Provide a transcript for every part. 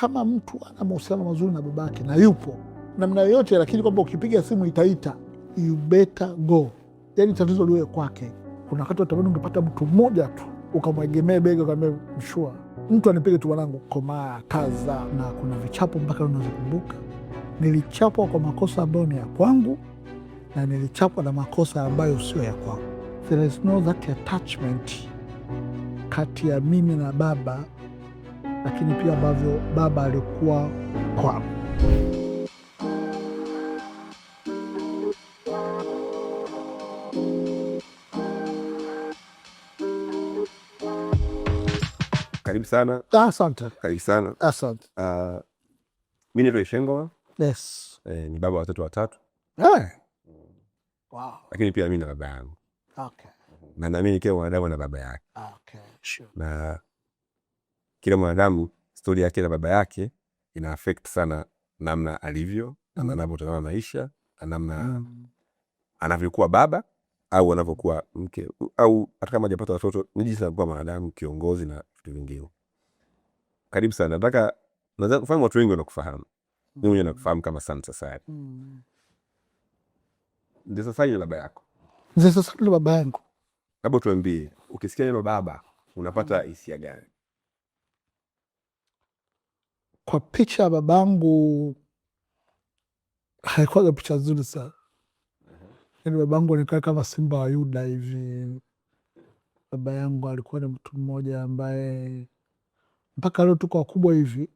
Kama mtu ana mahusiano mazuri na babake na yupo namna yoyote, lakini kwamba ukipiga simu itaita, you better go. Yani tatizo liwe kwake. Kuna wakati utamani ungepata mtu mmoja tu ukamwegemea bega ukamwambia mshua, mtu anipige tu mwanangu, komaa kaza. Na kuna vichapo mpaka unazikumbuka. Nilichapwa kwa makosa ambayo ni ya kwangu na nilichapwa na makosa ambayo sio ya kwangu. There is no that attachment kati ya mimi na baba, lakini pia ambavyo baba alikuwa kwangu. Karibu sana. Asante. Karibu sana. Asante. Mimi naitwa Ishengoma. Yes. Ni baba wa watoto 3. Wow. Lakini pia mimi na baba yangu. Okay. Na naamini kila mwanadamu na baba yake. Okay, sure. Na kila mwanadamu story yake na baba yake ina affect sana namna alivyo, na anavyotazama maisha, na namna anavyokuwa baba au anavyokuwa mke, au hata kama hajapata watoto, ni jinsi anakuwa mwanadamu, kiongozi na vitu vingine. Karibu sana. Nataka kufahamu watu wengi wanakufahamu. Mimi mwenyewe nakufahamu kama Sun Society. Ndio Society na baba yako. Ndio Society na baba yangu. Labda tuambie, ukisikia neno baba unapata hisia gani? Kwa picha ya babangu haikuwa picha nzuri sana. Yaani babangu alikuwa kama simba wa Yuda hivi. Baba yangu alikuwa ni mtu mmoja ambaye mpaka leo tuko wakubwa hivi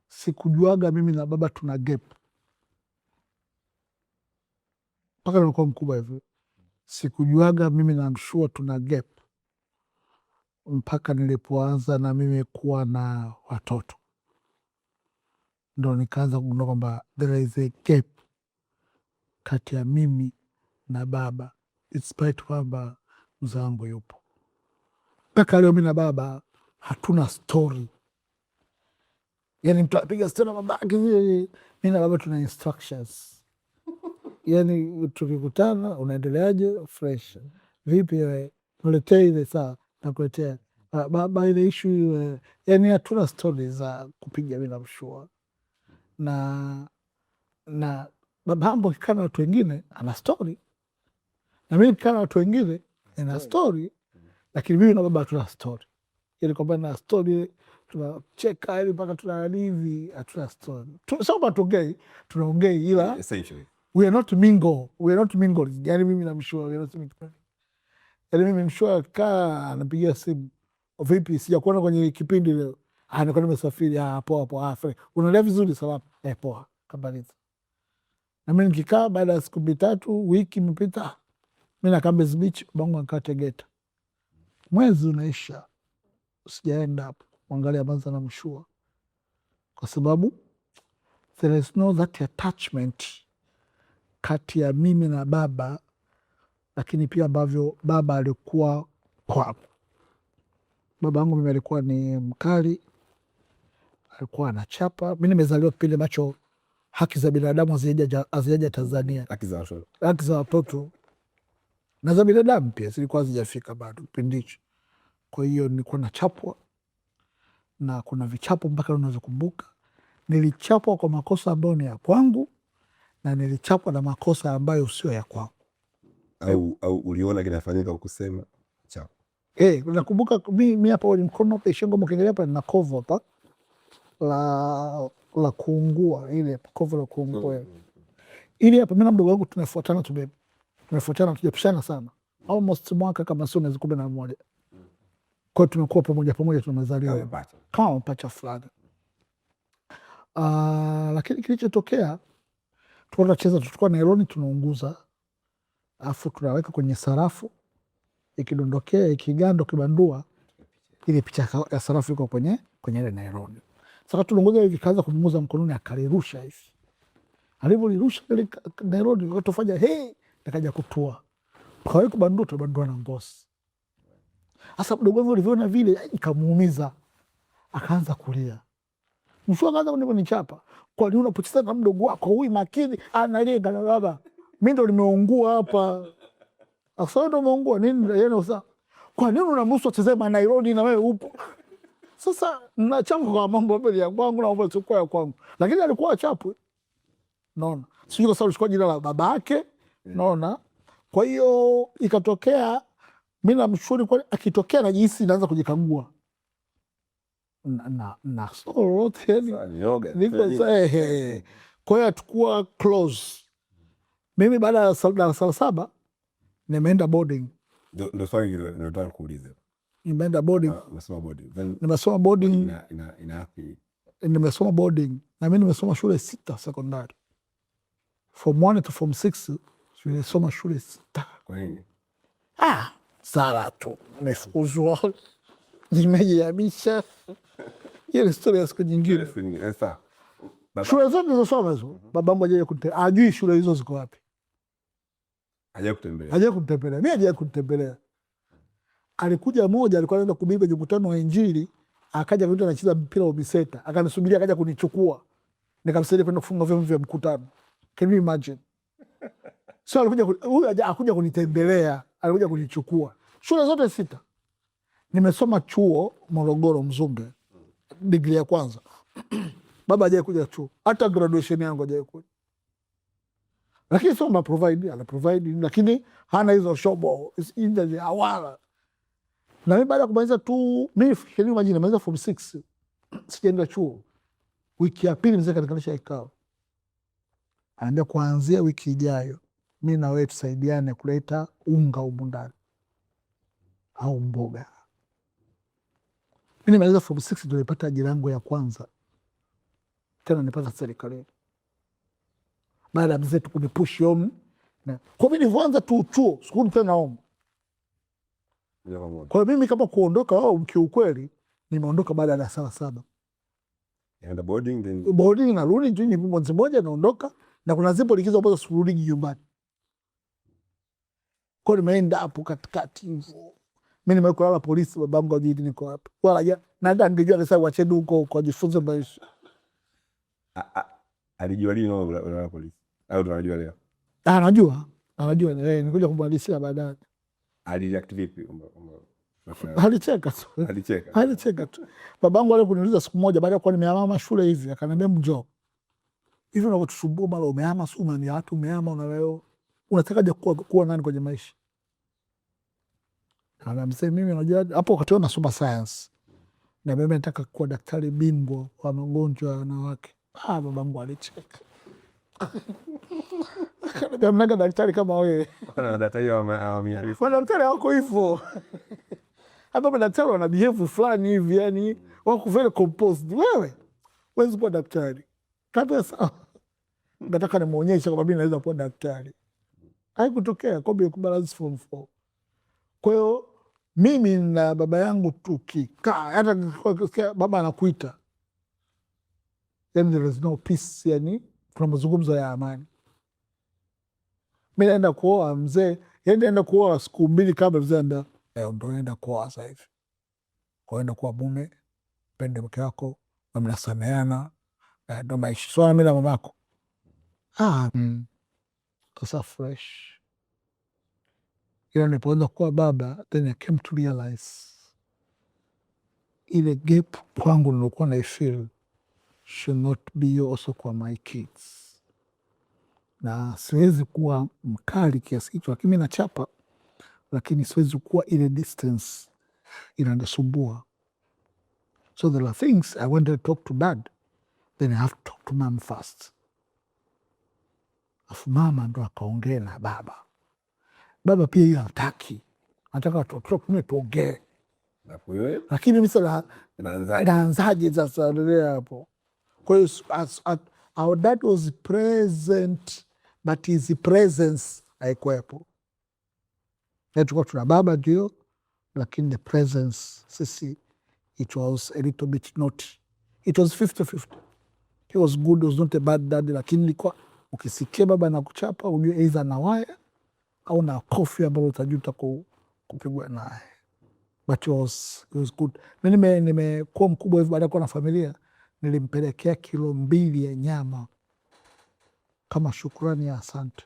sikujuaga mimi na baba tuna gap. Mpaka nilikuwa mkubwa hivi sikujuaga mimi na Mshua tuna gap, mpaka nilipoanza na mimi kuwa na watoto ndo nikaanza kugundua kwamba there is a gap kati ya mimi na baba, despite kwamba mzee wangu yupo. Mpaka leo mimi na baba hatuna story. Yani mtu apiga story na babake, mimi na baba tuna instructions. Yani tukikutana, unaendeleaje? Fresh. Vipi wewe? Niletee ile saa, nakuletea. Baba ile issue, yani hatuna story za kupiga mimi na Mshua. Na babangu akikaa na watu wengine ana story, na mimi nikikaa na watu wengine nina story, lakini mimi na baba hatuna story. Yani kwamba na story tunacheka hivi mpaka tunalivi, hatuna story. Soma tuongei, tunaongei ila Essentially we are not mingle. We are not mingle. Yani mimi na Mshua, we are not mingle. Yani mimi Mshua kaa anapigia simu, vipi sijakuona kwenye kipindi leo? Nilikuwa nimesafiri. Poa poa. Unaelewa vizuri salama? Poa. Kabaliza. Na mimi nikikaa baada ya siku 3 wiki imepita, mimi nakaa Mbezi Beach, bangu anakaa Tegeta. Mwezi unaisha sijaenda hapo kuangalia Manza na Mshua, kwa sababu there is no that attachment kati ya mimi na baba, lakini pia ambavyo baba alikuwa kwangu. Baba yangu mimi alikuwa ni mkali, alikuwa anachapa. Mimi nimezaliwa kipindi macho haki za binadamu hazijaja Tanzania. Haki za watoto na za binadamu pia zilikuwa hazijafika bado kipindi hicho. Kwa hiyo nilikuwa nachapwa, na kuna vichapo mpaka unazokumbuka. Nilichapwa kwa makosa ambayo ni ya kwangu na nilichapwa na makosa ambayo sio ya kwangu. Au uliona kinafanyika ukusema chapo? Nakumbuka mimi hapa kwenye mkono hapa Ishengoma, ukiangalia hapa nina kovu hapa la kuungua, ile kovu la kuungua. Ili hapa mimi na mdogo wangu tumefuatana tujapishana sana, almost mwaka kama sio mwezi 11. Kwa tumekuwa pamoja tumezaliwa kama mapacha fulani. Lakini kilichotokea, tulikuwa Nairobi tunaunguza, afu tunaweka kwenye sarafu, ikidondokea ikiganda ukibandua ile picha ya sarafu iko kwenye ile Nairobi. Sasa tunaunguza hivi, kaanza kumunguza mkononi, akalirusha hivi. Alivyolirusha ile Nairobi ikatofanya nikaja kutua. Kwa hiyo kubandua na ngozi. Sasa mdogo wangu alivyoona vile ikamuumiza, akaanza kulia. Mshua akaanza kunichapa. Kwa nini unapocheza na mdogo wako huyu makini? Analenga na baba. Mimi ndo nimeungua hapa. Asa ndo umeungua nini? Yeye sasa, kwa nini unamruhusu acheze Nairobi na wewe upo? Sasa nachapa kwa mambo mbele ya kwangu na mambo sio ya kwangu, lakini alikuwa achapwe, naona sio kwa sababu alikuwa jina la babake, naona. Kwa hiyo ikatokea mimi namshauri, kwa akitokea na jinsi naanza kujikagua na solo yani, kwa hiyo atakuwa close. Mimi baada ya darasa la 7 nimeenda boarding. Ndio swali nataka kuuliza. Nimeenda boarding. Nimesoma boarding. Nimesoma boarding na mimi nimesoma shule 6 sekondari, form 1 to form 6 nimesoma shule 6. Kwa nini? Sala tu nimefukuzwa, nimejihamisha. Hiyo historia ya siku nyingine. Shule zote nilizosoma hizo, babangu hajaje kunitembelea, ajui shule hizo ziko wapi. Hajaje kunitembelea. Mimi hajaje kunitembelea. Alikuja moja, alikuwa anaenda kubiba mkutano wa Injili, akaja mtu anacheza mpira wa miseta, akanisubiria, akaja kunichukua, nikamsaidia kwenda kufunga vyombo vya mkutano. Can you imagine? So alikuja, huyu hakuja kunitembelea, alikuja kunichukua. Shule zote 6 nimesoma chuo Morogoro Mzumbe, degree ya kwanza. Baba hajaje kuja chuo, hata graduation yangu hajaje kuja. Lakini sio ana provide, lakini hana hizo shobo ile awala. Na mimi baada ya kumaliza tu, mimi imagine nimaliza form 6 sijaenda chuo. Wiki ya pili mzee kanikanisha ikao, anaambia kuanzia wiki ijayo mimi na wewe tusaidiane kuleta unga humu ndani au mboga. Mimi nimaliza form 6 ndio nilipata ajira yangu ya kwanza tena, nilipata serikali baada ya mzee tu kunipush home. Kwa mimi nilianza tu chuo siku tena home. Kwa mimi kama kuondoka kiukweli nimeondoka baada ya darasa la 7. Yaenda boarding, then boarding na rudi tu, ni mwezi mmoja naondoka, na kuna zipo likizo ambazo sirudi nyumbani. Kwa nimeenda hapo katikati hivyo. Mimi nimekulala polisi, babangu ajui niko hapa. Wala naenda ngejua sasa wacheni huko kwa jifunze maisha. Alijua lini unalala polisi? Au unajua leo? Anajua nikuja kumwadisia baadaye. Alireact vipi? Alicheka tu. Babangu ale kuniuliza siku moja baada ya kuwa nimehama shule hivi, akaniambia mjo, hivi unavyotusumbua mara umehama suma ni watu umehama, na wewe unataka kuwa nani kwenye maisha? Anamsema mimi unajua hapo wakati nasoma science na mimi nataka kuwa daktari bingwa wa magonjwa ya wanawake. Babangu alicheka. Mnaga daktari kama wewe. Daktari daktari wako hivyo. Hapa madaktari wana behave fulani hivi, yani wako very composed. Wewe huwezi kuwa daktari. Kata sawa. Nataka nimuonyeshe kwamba mimi naweza kuwa daktari. Haikutokea, kwa hiyo kubalance form 4. Kwa hiyo mimi na baba yangu tukikaa, hata baba anakuita, yani there is no peace, yani kuna mazungumzo ya amani. Mimi naenda kuoa mzee, yani naenda kuoa siku 2 kabla mzee anda, ndo naenda kuoa sasa hivi. Kwa enda kuwa mume, pende mke wako, mnasameana, ndo maisha. So mimi na mamako. Kasa fresh. Ila nilipoanza kuwa baba, then I came to realize ile gap kwangu nilikuwa na feel should not be also kwa my kids. Na siwezi kuwa mkali kiasi hicho, lakini mimi nachapa, lakini siwezi kuwa ile distance inanisumbua. So there are things I went to talk to dad, then I have to talk to mom first. Afu mama ndo akaongea na baba. Baba pia hiyo hataki, anataka tuongee. Lakini mimi sasa naanzaje sasa ndio hapo. Kwa hiyo our dad was present, but his presence haikuwepo. Tulikuwa tuna baba ndio, lakini the presence sisi, it was a little bit not, it was 50-50. He was good, was not a bad dad, lakini ilikuwa ukisikia baba anakuchapa ujue either na waya au na kofi ambayo utajuta kupigwa naye. But it was good. Mimi nimekuwa mkubwa hivi, baada ya kuwa na familia nilimpelekea kilo 2 ya nyama kama shukrani ya asante.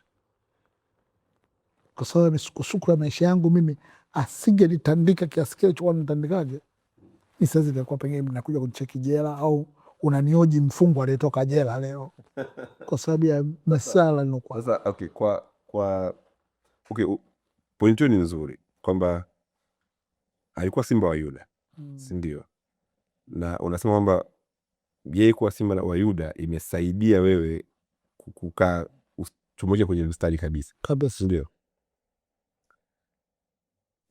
Kwa sababu shukrani maisha yangu mimi asingenitandika kiasi kile chokuwa nitandikaje, mi saizi itakuwa pengine mnakuja kunicheki jela au unanioji mfungwa aliyetoka jela leo kwa sababu ya masala nilikuwa. Sasa okay, point hiyo ni nzuri kwamba alikuwa simba wa Yuda, si ndio? Na unasema kwamba yeye kuwa simba wa Yuda imesaidia wewe kukaa tumoja kwenye mstari kabisa, ndio?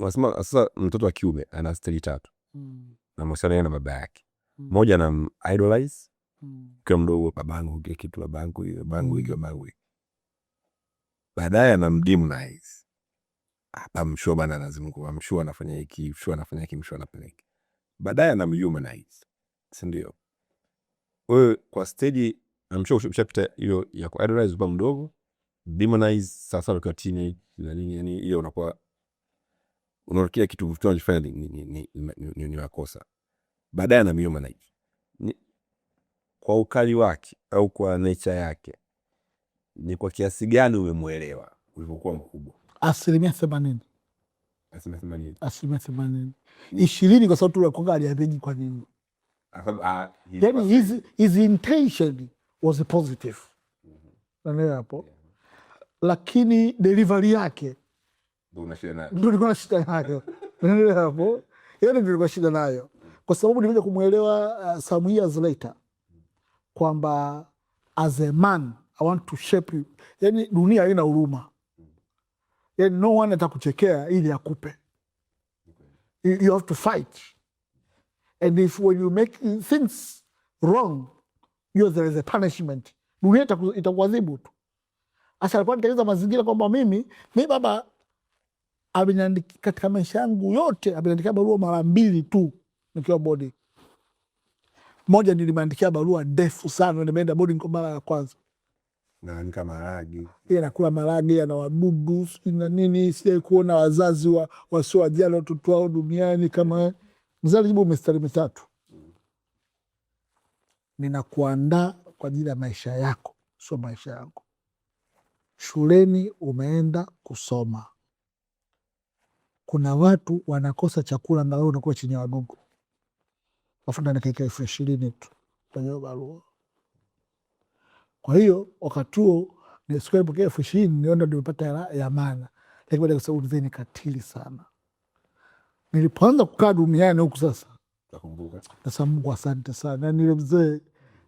Unasema sasa mtoto wa kiume ana stari 3 na mahusiano na baba yake. Moja ana idolize kwa mdogo, babangu kile kitu, babangu. Baadaye anamdemonize. Amshua bana, lazima amshua anafanya hiki, mshua anapeleka. Baadaye anamhumanize, si ndio? Wewe kwa stage amshua ushapita hiyo ya ku idolize baba mdogo, demonize sasa kwa teenage na nini, yani hiyo unakuwa unarukia kitu tunachofanya ni makosa. Baadaye anamhumanize. Kwa ukali wake au kwa nature yake, ni kwa kiasi gani umemuelewa ulipokuwa mkubwa? 80%. 80%. 20 kwa sababu tulikuwa aliapeji kwa nini? Yani his intention was positive. Ndio hapo. Lakini delivery yake ndio nilikuwa na shida nayo. Ndio hapo. Ndio nilikuwa shida nayo. Kwa sababu nilikuja kumuelewa some years later kwamba as a man I want to shape you. Yani dunia haina huruma. Yani no one atakuchekea ili akupe. You have to fight. And if when you make things wrong, there is a punishment. Dunia itakuadhibu tu. Asa alikuwa nitengeneza mazingira kwamba mimi baba ameniandikia katika maisha yangu yote, ameniandikia barua mara 2 tu nikiwa boarding. Moja nilimwandikia barua ndefu sana, nimeenda boarding kwa mara ya kwanza. Na nika maragi. Yeye anakula maragi, ana wadudu na nini, sije kuona wazazi wasio wajali watoto wao duniani kama mzali jibu mistari 3. Ninakuandaa kwa ajili ya maisha yako, sio maisha yangu. Shuleni umeenda kusoma. Kuna watu wanakosa chakula na wewe unakuwa chini ya wadudu. Wafunda nikaika 20,000 tu kwenye barua. Kwa hiyo wakati huo nisikuwa nipokea 20,000 niona nimepata ya maana. Lakini baada ya kusema uzee ni katili sana. Nilipoanza kukaa duniani huku sasa, nakumbuka. Sasa Mungu asante sana. Nile mzee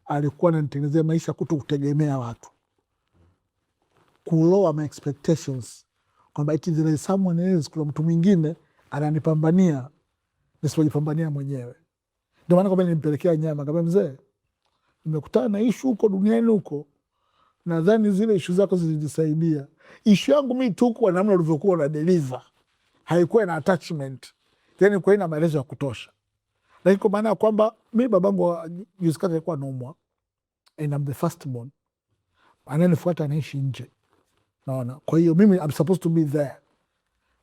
alikuwa ananitengenezea maisha kutokutegemea watu. Kulower my expectations. Kwamba eti there is someone else, kuna mtu mwingine ananipambania nisipojipambania mwenyewe. Ndio maana kwamba nilimpelekea nyama, kama mzee, nimekutana na issue huko duniani huko, nadhani zile issue zako zilisaidia. Issue yangu mimi tu kwa namna ulivyokuwa na deliver haikuwa na attachment, yani kwa ina maelezo ya kutosha. Lakini kwa maana kwamba mimi babangu juzi kati alikuwa anaumwa and I'm the first born, ananifuata anaishi nje, naona. Kwa hiyo mimi I'm supposed to be there.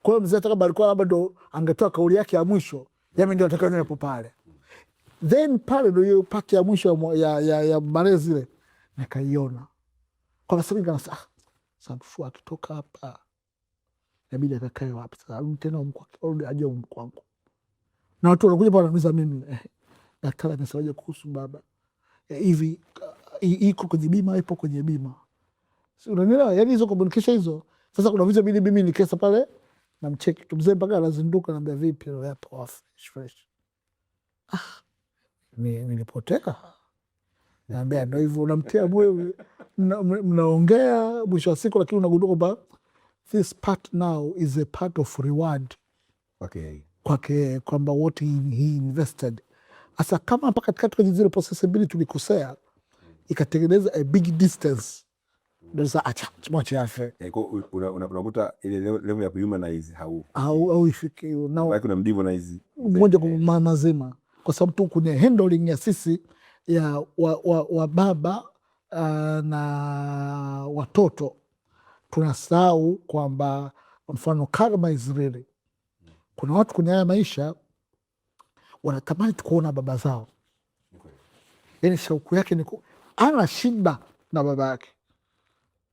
Kwa hiyo mzee ataka alikuwa labda ndo angetoa kauli yake ya mwisho, yeye ndio atakayeniona hapo pale. Then pale ndio hiyo paki ya mwisho ya malezi ile nikaiona. Kwa sababu nikasema sasa akitoka hapa inabidi atakae wapi sasa? Tena mkwake aje mkwangu. Na watu wanakuja pale wananiuliza mimi, daktari amesemaje kuhusu baba? Hivi iko kwenye bima, ipo kwenye bima. Si unanielewa? Yaani hizo communication hizo. Sasa kuna vitu bidi mimi nikesa pale na mcheki tu mzee mpaka anazinduka, naambia vipi leo hapo fresh. Nilipoteka. Naambia ndio hivyo, unamtia moyo, mnaongea mwisho wa siku, lakini unagundua kwamba this part now is a part of reward. Okay. Kwake kwamba what he invested. Asa kama mpaka katikati kwenye zile possibility tulikosea, ikatengeneza a big distance. Ndio sasa acha mwache afe. Unakuta ile level ya humanize au ifike nao. Baki na mdemonize Mmoja kwa maana zima. Kwa sababu tu kuna handling ya sisi ya wa baba na watoto, tunasahau kwamba mfano karma is really. Kuna watu kwenye haya maisha wanatamani tukuona baba zao. Yani shauku yake ni ana shida na baba yake,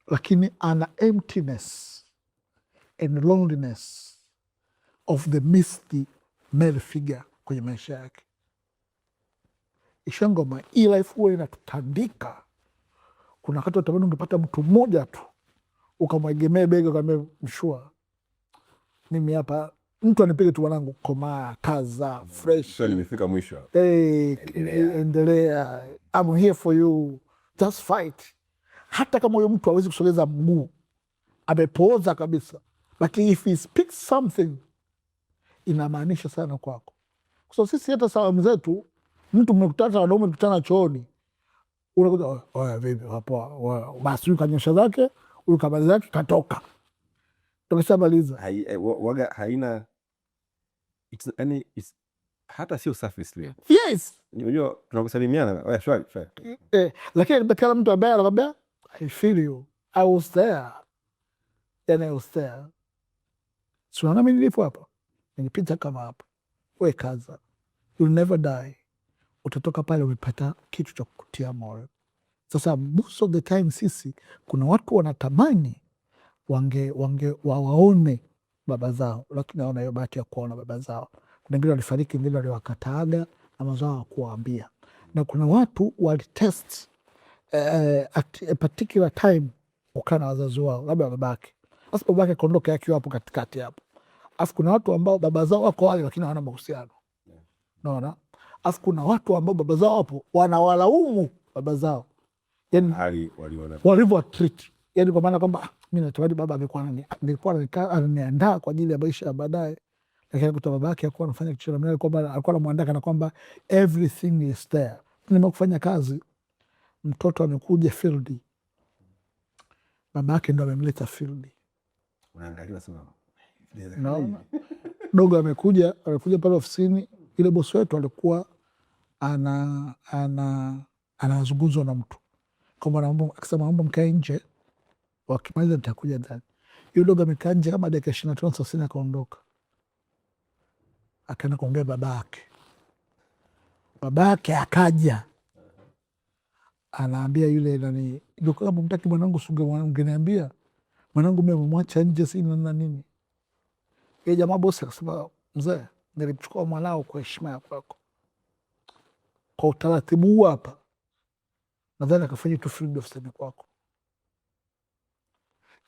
lakini ana emptiness and loneliness of the misty male figure kwenye maisha yake. Ishangoma hii life huwa inatutandika. Kuna wakati watamani ungepata mtu mmoja tu ukamwegemea bega ukamwambia Mshua, mimi hapa, mtu anipige tu mwanangu, komaa, kaza, fresh, nimefika mwisho, endelea, I'm here for you, just fight. Hata kama huyo mtu hawezi kusogeza mguu, amepooza kabisa, lakini if he speaks something inamaanisha sana kwako. So sisi hata salamu zetu, mtu mmekutana, wanaume mkutana chooni, unakuta oya vipi hapo, basi huyu kanyosha zake, huyu kabali zake, katoka, tukishamaliza. Waga haina, yani hata sio surface level. Yes, unajua tunakusalimiana, oya shwari shwari, lakini bekala mtu ambaye anakwambia I feel you, I was there, yani I was there. Si unaona mimi nilipo hapa, nilipita kama hapa, we kaza, you'll never die. Utatoka pale umepata kitu cha kukutia moyo. Sasa most of the time sisi, kuna watu wanatamani wawaone baba zao, lakini hawana hiyo bahati ya kuona baba zao. Kuna wengine walifariki, wengine waliwakataaga na mazao hawakuwaambia, na kuna watu walitest at a particular time kukaa na wazazi wao, labda babake. Sasa babake kaondoka akiwa hapo katikati hapo. Alafu kuna watu ambao baba zao wako wale lakini hawana mahusiano. Unaona? Alafu kuna watu ambao baba zao hapo wanawalaumu baba zao, yani walivyo treat, yani kwa maana kwamba mimi natamani baba nilikuwa ananiandaa kwa ajili ya maisha ya baadaye, lakini kuta baba yake alikuwa anafanya kitu na alikuwa anamwandaa kana kwamba everything is there. Nimekufanya kazi, mtoto amekuja field, baba yake ndo amemleta field. Unaangalia sana, naona dogo amekuja pale ofisini, ile bosi wetu alikuwa anazungumzwa na mtu kwamba akisema mambo mkae nje, wakimaliza nitakuja ndani. Yule dogo amekaa nje kama dakika 25 30, akaondoka akaenda kuongea babake akaja anaambia yule nani, kama mtaki mwanangu ungeniambia, mwanangu mimi amemwacha nje sina na nini. Yeye jamaa bosi akasema, mzee, nilimchukua mwanao kwa heshima yako, kwa utaratibu huu hapa nadhani akafanya tu field officer kwako.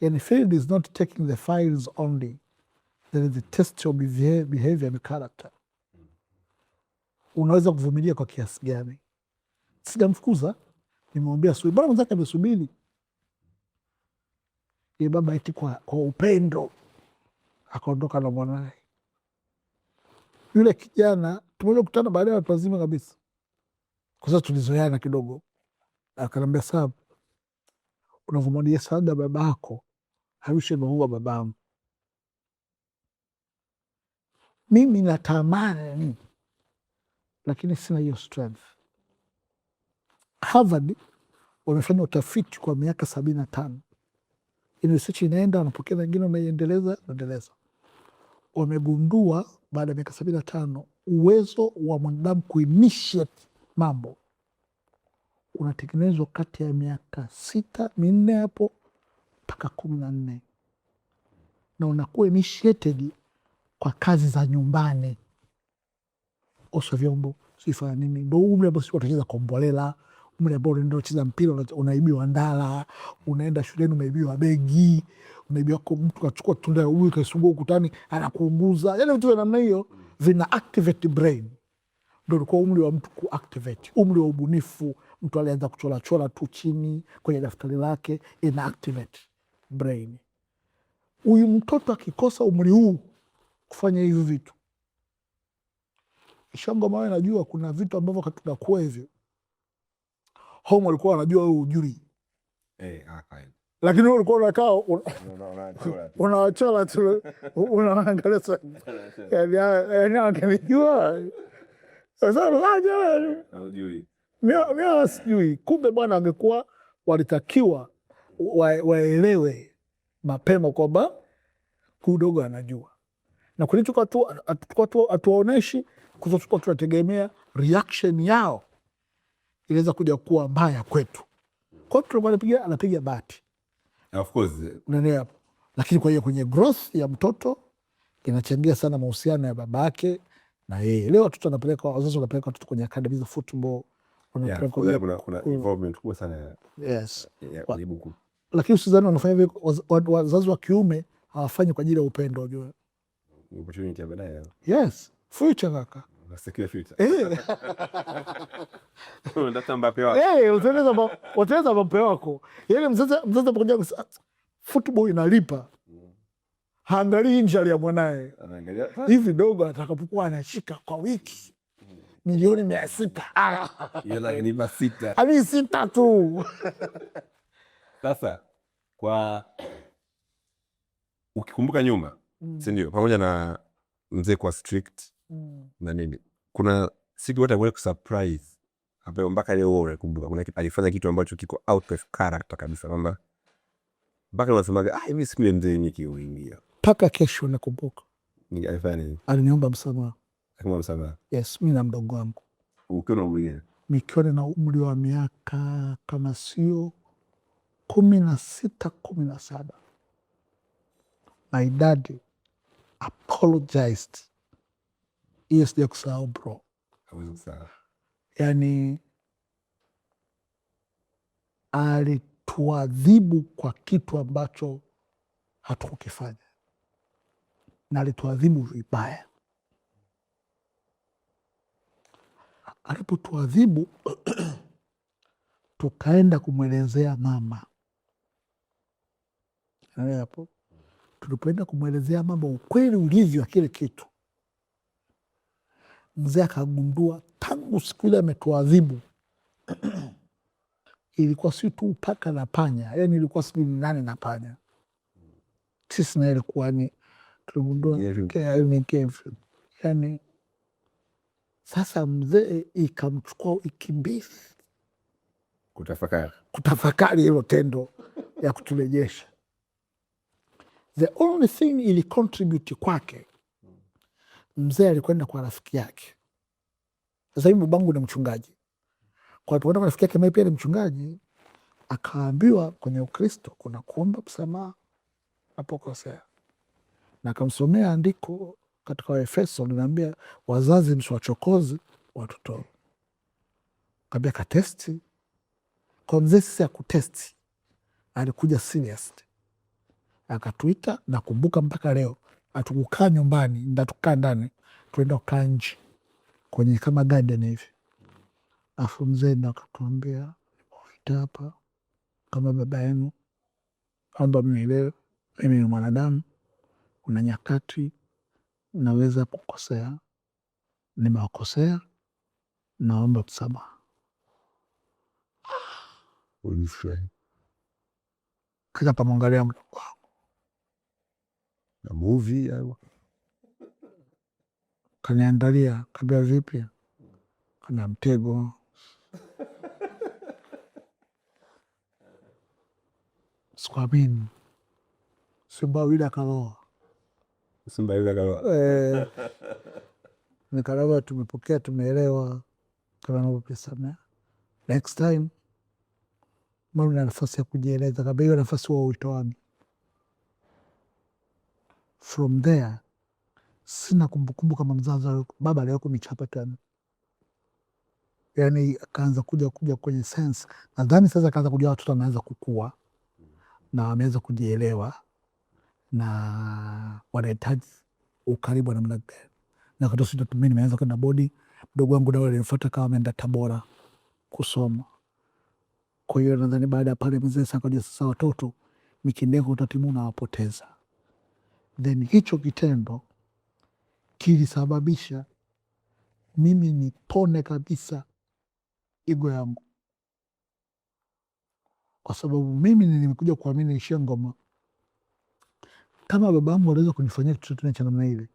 Yani field is not taking the files only, there is a test of behavior and character. Unaweza kuvumilia kwa kiasi gani? Sijamfukuza, nimemwambia subiri, bwana mzake amesubiri. Ye baba eti kwa upendo akaondoka na mwanae. Yule kijana tumeweza kukutana baadaye, watu wazima kabisa, kwa sababu tulizoeana kidogo. Akanambia, sababu unavumilia sana babako, harusi imeua babangu. Mimi natamani lakini sina hiyo strength. Harvard wamefanya utafiti kwa miaka 75. Research inaenda, wanapokea wengine, wanaiendeleza. Wamegundua baada ya miaka 75 uwezo wa mwanadamu kuinitiate mambo unatengenezwa kati ya miaka 6 4 hapo mpaka 14, na unakuwa initiated kwa kazi za nyumbani, osha vyombo, sifanya nini. Ndo umri ambao sisi tunacheza kombolela, umri ambao unaenda kucheza mpira, unaibiwa ndala, unaenda shuleni umeibiwa begi, unaibiwa mtu kachukua tunda ya uwi kaisugua ukutani anakuunguza. Yani vitu vya namna hiyo vina activate brain. Ndo ulikuwa umri wa mtu kuactivate, umri wa ubunifu. Mtu alianza kuchora tu chini kwenye daftari lake, ina activate brain. Huyu mtoto akikosa umri huu kufanya hivi vitu, Ishango mawe najua kuna vitu ambavyo katunakuwa hivyo. Homo alikuwa wanajua wewe ujui. Lakini wewe ulikuwa unakaa unawachora tu, unaangalia sana. Yani angenijua. Sasa unajui. Mimi sijui. Kumbe bwana, angekuwa walitakiwa waelewe mapema kwamba kudogo anajua. Na kulichokuwa tu atuoneshi, kutokuwa tunategemea reaction yao inaweza kuja kuwa mbaya kwetu. Kwa hiyo anapiga bati. Of course. Unanielewa? Lakini kwa hiyo kwenye growth ya mtoto inachangia sana mahusiano ya babake na yeye. Leo watoto wazazi wanapeleka watoto kwenye academy za football, kuna involvement kubwa sana ya kwenye buku. Lakini usizani wanafanya hivyo wazazi wa kiume hawafanyi kwa ajili ya upendo, wajua. Opportunity ya baadaye. Yes, future kaka. Secure future. Unataka Mbappe wako. Utengeneza Mbappe wako. Yaani mzazi anapokuja football inalipa. Haangalii injury ya mwanae. Anaangalia hivi dogo atakapokuwa anashika kwa wiki milioni 600. Yeye ni 600. Hadi 6 tu. Sasa kwa ukikumbuka nyuma, si ndio? Pamoja na mzee kwa strict na nini, kuna siku wote wale kusurprise hapo mpaka leo unakumbuka kuna kitu alifanya, kitu ambacho kiko out of character kabisa, kwamba mpaka unasemaga hivi siku ile mzee ni kiuingia mpaka kesho nakumbuka. Ni alifanya nini? Aliniomba msamaha. Akamwomba msamaha? Yes, mimi na mdogo wangu. Ukiwa na umri gani? Nikiwa na umri wa miaka kama sio 16 17. My daddy apologized. Yes, ndio kusahau bro. Yani alituadhibu kwa kitu ambacho hatukukifanya, na alituadhibu vibaya. Alipotuadhibu tukaenda kumwelezea mama. Hapo tulipoenda kumwelezea mama ukweli ulivyo wa kile kitu, mzee akagundua tangu siku ile ametuadhibu ilikuwa si tu paka na panya, yani ilikuwa si nani na panya, sisi na ilikuwa ni tuligundua yani. Sasa mzee ikamchukua wiki mbili kutafakari hilo tendo ya kuturejesha. The only thing ili contribute kwake, mzee alikwenda kwa rafiki yake. Sasa hivi babangu ni mchungaji, kwa tukwenda kwa rafiki yake mimi pia ni mchungaji. Akaambiwa kwenye Ukristo kuna kuomba msamaha napokosea, na akamsomea andiko katika Waefeso linaambia wazazi msiwachokozi watoto. Kaambia katesti kwa mzee, sisi ya kutesti, alikuja serious. Akatuita, nakumbuka mpaka leo, atukukaa nyumbani, ndatukaa ndani, tuenda kukaa nje kwenye kama garden hivi. Afu mzee ndo akatuambia, ita hapa kama baba yenu, amba mnielewe, mimi ni mwanadamu, kuna nyakati naweza kukosea, nimewakosea, naomba msamaha. Kaja pamwangalia mdogo wangu na movie au kaniandalia, kabla vipi, kana mtego. Sikuamini. Simba yule akaloa. Nikalawa, tumepokea, tumeelewa, kama navyopesamea. Next time mara na nafasi ya kujieleza, kabla hiyo nafasi wa uitoani. From there sina kumbukumbu kama mzazi baba aliwako michapa tena. Yani akaanza kuja kwenye sense. Nadhani sasa akaanza kujua watoto wameanza kukua na wameanza kujielewa na wanahitaji ukaribu wa namna gani. Na kato sita tumini nimeanza kwenda bodi. Mdogo wangu dawa alinifuata kama ameenda Tabora kusoma. Kwa hiyo nadhani baada ya pale mzee sasa akaja, sasa watoto mikindengo utatimu na wapoteza. Then hicho kitendo kilisababisha mimi nipone kabisa ego yangu, kwa sababu mimi nimekuja kuamini Ishia Ngoma, kama babangu aliweza kunifanyia kitu chochote cha namna ile,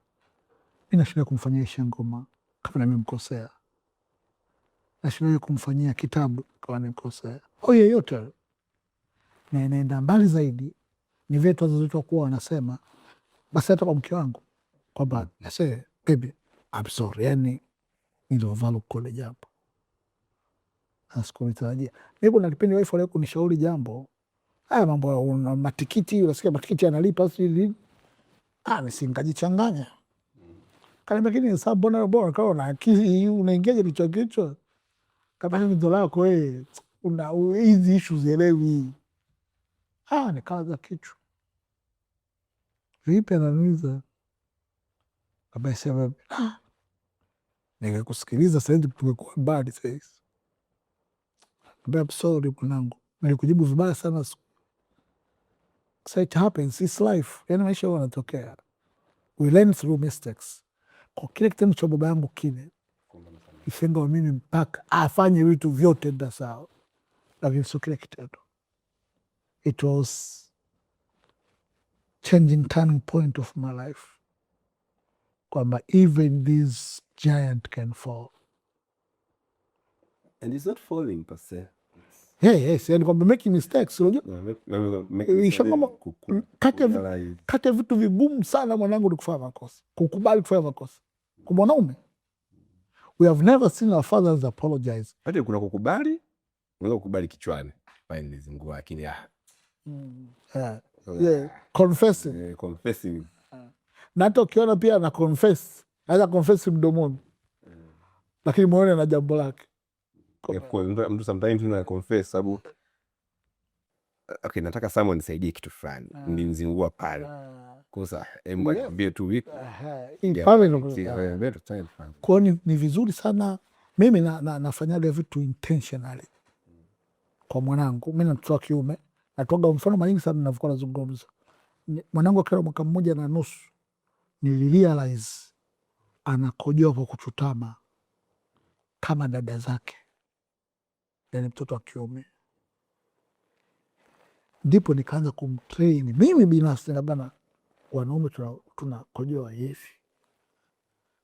mimi nashinda kumfanyia Ishia Ngoma kama nami mkosea, nashinda kumfanyia Kitabu kama nimkosea, au yeyote. Na inaenda mbali zaidi, ni vitu wazazi kuwa wanasema basi hata kwa mke wangu kwamba nase baby I'm sorry, yani niliovalo kule jambo asikumitarajia. Mimi kuna kipindi wife leo kunishauri jambo, haya mambo ya matikiti, unasikia matikiti yanalipa sisi, nisingajichanganya. Kaniambia kini sababu bora kwa na akili unaingiaje kichwa. kama tatizo lako wewe una hizi issues elewi. Nikawaza kichwa vipi, ananiuliza kama sema ningekusikiliza saizi tumekuwa mbali saizi. Ambia sorry mwanangu, nilikujibu vibaya sana. So it happens, it's life. Yani maisha huwa yanatokea, we learn through mistakes. Kwa kile kitendo cha baba yangu kile ifenga mimi mpaka afanye vitu vyote nda sawa, lakini sio kile kitendo. It was changing turning point of my life, kwamba even this giant can fall. And it's not falling per se. Yes, yani kwamba making mistakes, unajua kati ya vitu vigumu sana mwanangu ni kufanya makosa, kukubali kufanya makosa. Kwa mwanaume, we have never seen our fathers apologize. Hata kuna kukubali, unaweza kukubali kichwani, fine nilizingua, lakini confessing. Na hata ukiona pia na confess, hata confess mdomoni, lakini moyoni na jambo lake. Mtu sometimes na confess sababu nataka someone nisaidie kitu fulani, nilimzingua pale. Kosa mbie tu wiki. Kwa ni vizuri sana. Mimi nafanyaga vitu intentionally kwa mwanangu. Mimi na mtoto wa kiume natoga mfano manyingi sana ninavyokuwa nazungumza. Mwanangu akiwa mwaka 1.5 nilirealize anakojoa kwa kuchutama kama dada zake, yani mtoto wa kiume. Ndipo nikaanza kumtrain mimi binafsi, na bana, wanaume tunakojoa hivi,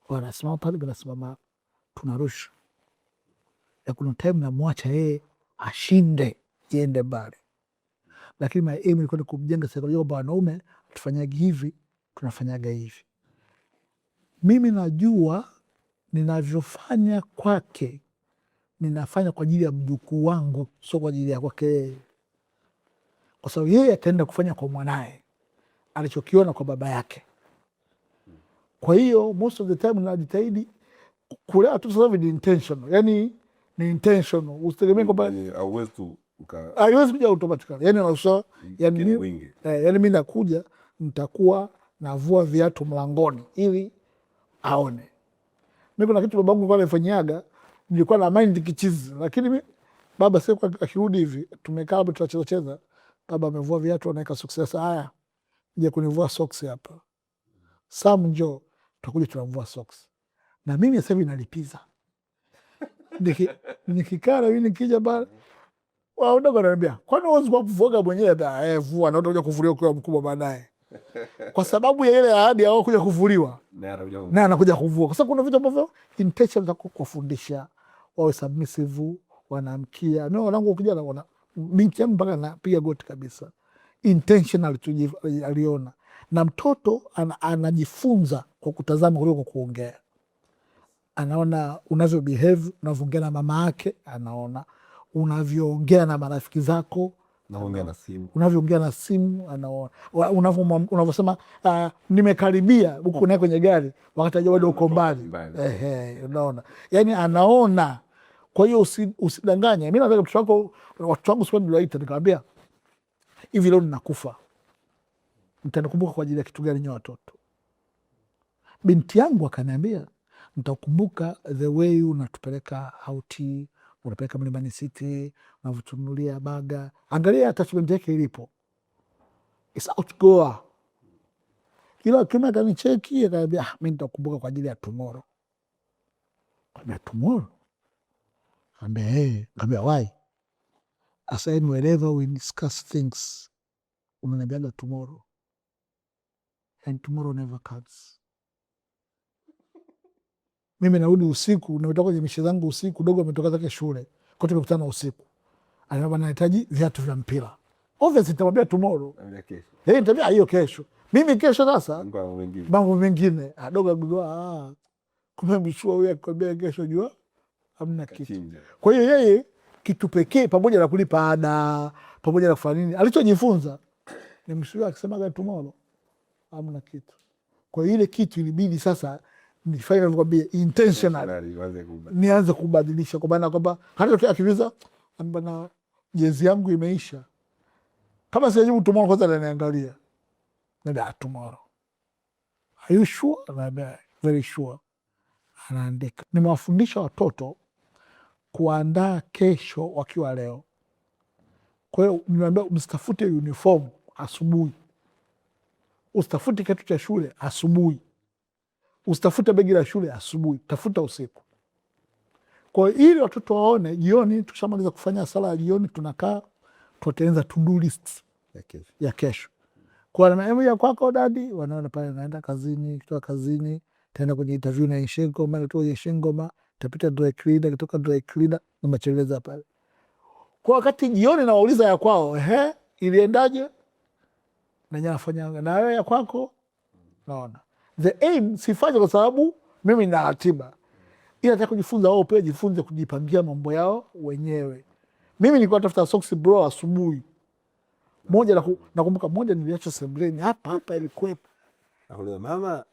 wanasimama pale, wanasimama, tunarusha. Ya kuna time namwacha yeye ashinde, iende mbali, lakini my aim ilikuwa ni kumjenga saikolojia kwamba wanaume tufanyaga hivi, tunafanyaga hivi. Mimi najua ninavyofanya kwake ninafanya kwa ajili ya mjukuu wangu, sio kwa ajili ya kwake yeye, kwa sababu yeye ataenda kufanya kwa mwanaye alichokiona kwa baba yake. Kwa hiyo most of the time najitahidi kulea watoto sasa hivi ni intentional, yani ni intentional. Usitegemee kwamba haiwezi kuja automatically, yani mimi nakuja nitakuwa navua viatu mlangoni ili aone. Mimi kuna kitu babangu alikuwa anafanyaga, nilikuwa na mind kichizi, lakini baba sasa akirudi hivi, tumekaa hapo tunacheza, baba amevua viatu, anaweka socks. Sasa haya, je, kunivua socks hapa, Sam njoo tutakuja tunavua socks. Na mimi sasa hivi nalipiza nikikaa na mimi nikija bana, wao ndio wananiambia, kwani huwezi kuvuga mwenyewe? Vua na utakuja kuvuliwa kwa mkubwa baadaye, kwa sababu ya ile ahadi ya kuja kuvuliwa na anakuja kuvua. Kwa sababu kuna vitu ambavyo intention za kufundisha wawe submissive, wanamkia. Mimi wanangu ukija na binti yangu mpaka napiga goti kabisa, intentional aliona. Na mtoto anajifunza kwa kutazama kuliko kwa kuongea. Anaona unavyo behave, unavyoongea na mama yake, anaona unavyoongea na marafiki zako, unavyoongea na simu, anaona unavyosema nimekaribia huko naye kwenye gari wakati aje bado uko mbali. Unaona, yani anaona. Kwa hiyo usidanganye. Mimi nataka watoto wangu siku niliwaita nikamwambia hivi, leo ninakufa, mtanikumbuka kwa ajili ya kitu gani nyinyi watoto? Binti yangu akaniambia, nitakumbuka the way unatupeleka Hauti, unapeleka Mlimani City, unavyotunulia baga. Angalia attachment yake ilipo, it's outgoer. Ila kama akanicheki akaniambia, mimi nitakumbuka kwa ajili ya tomorrow. Kaambia tomorrow? Kaambia why? Asa whenever we discuss things unaniambiaga tomorrow, and tomorrow never comes. Mimi narudi usiku, nimetoka kwenye mishe zangu usiku, dogo ametoka zake shule, kwa tumekutana usiku, ananiambia nahitaji viatu vya mpira. Obviously nitamwambia tomorrow, nitamwambia hiyo kesho. Mimi kesho sasa mambo mengine. Dogo agundua kumbe mshua huyu akwambia kesho, jua hamna kitu. Kwa hiyo yeye kitu pekee, pamoja na kulipa ada, pamoja na kufanya nini, alichojifunza ni mshua akisemaga tomorrow hamna kitu. Kwa hiyo ile kitu ilibidi sasa nifanye navyokwambia intentionally nianze kubadilisha, kwa maana kwamba hata akiuliza bana jezi yangu imeisha, kama sijajibu tomorrow, kwanza ananiangalia nada tomorrow, are you sure? Naambia very sure. Anaandika. Nimewafundisha watoto kuandaa kesho wakiwa leo. Kwa hiyo nimeambia msitafute uniform asubuhi, usitafute kitu cha shule asubuhi, usitafute begi la shule asubuhi, tafuta usiku. Kwa hiyo ili watoto waone jioni, tukishamaliza kufanya sala ya jioni, tunakaa tunatengeneza to-do list ya kesho. Kwa ya kwako dadi, wanaona pale naenda kazini, kutoka kazini taenda kwenye interview na Ishengoma, kutoka kwenye Ishengoma tapita dry cleaner, kutoka dry cleaner nimecheleza pale. Kwa wakati jioni nawauliza ya kwao, iliendaje? Na nafanya na wewe ya kwako. Naona the aim sifanye kwa sababu mimi nina ratiba, ila nataka kujifunza wao pia jifunze kujipangia mambo yao wenyewe. Mimi nilikuwa tafuta socks bro asubuhi moja, nakumbuka moja niliacha sembleni hapa ilikuwepo. Mama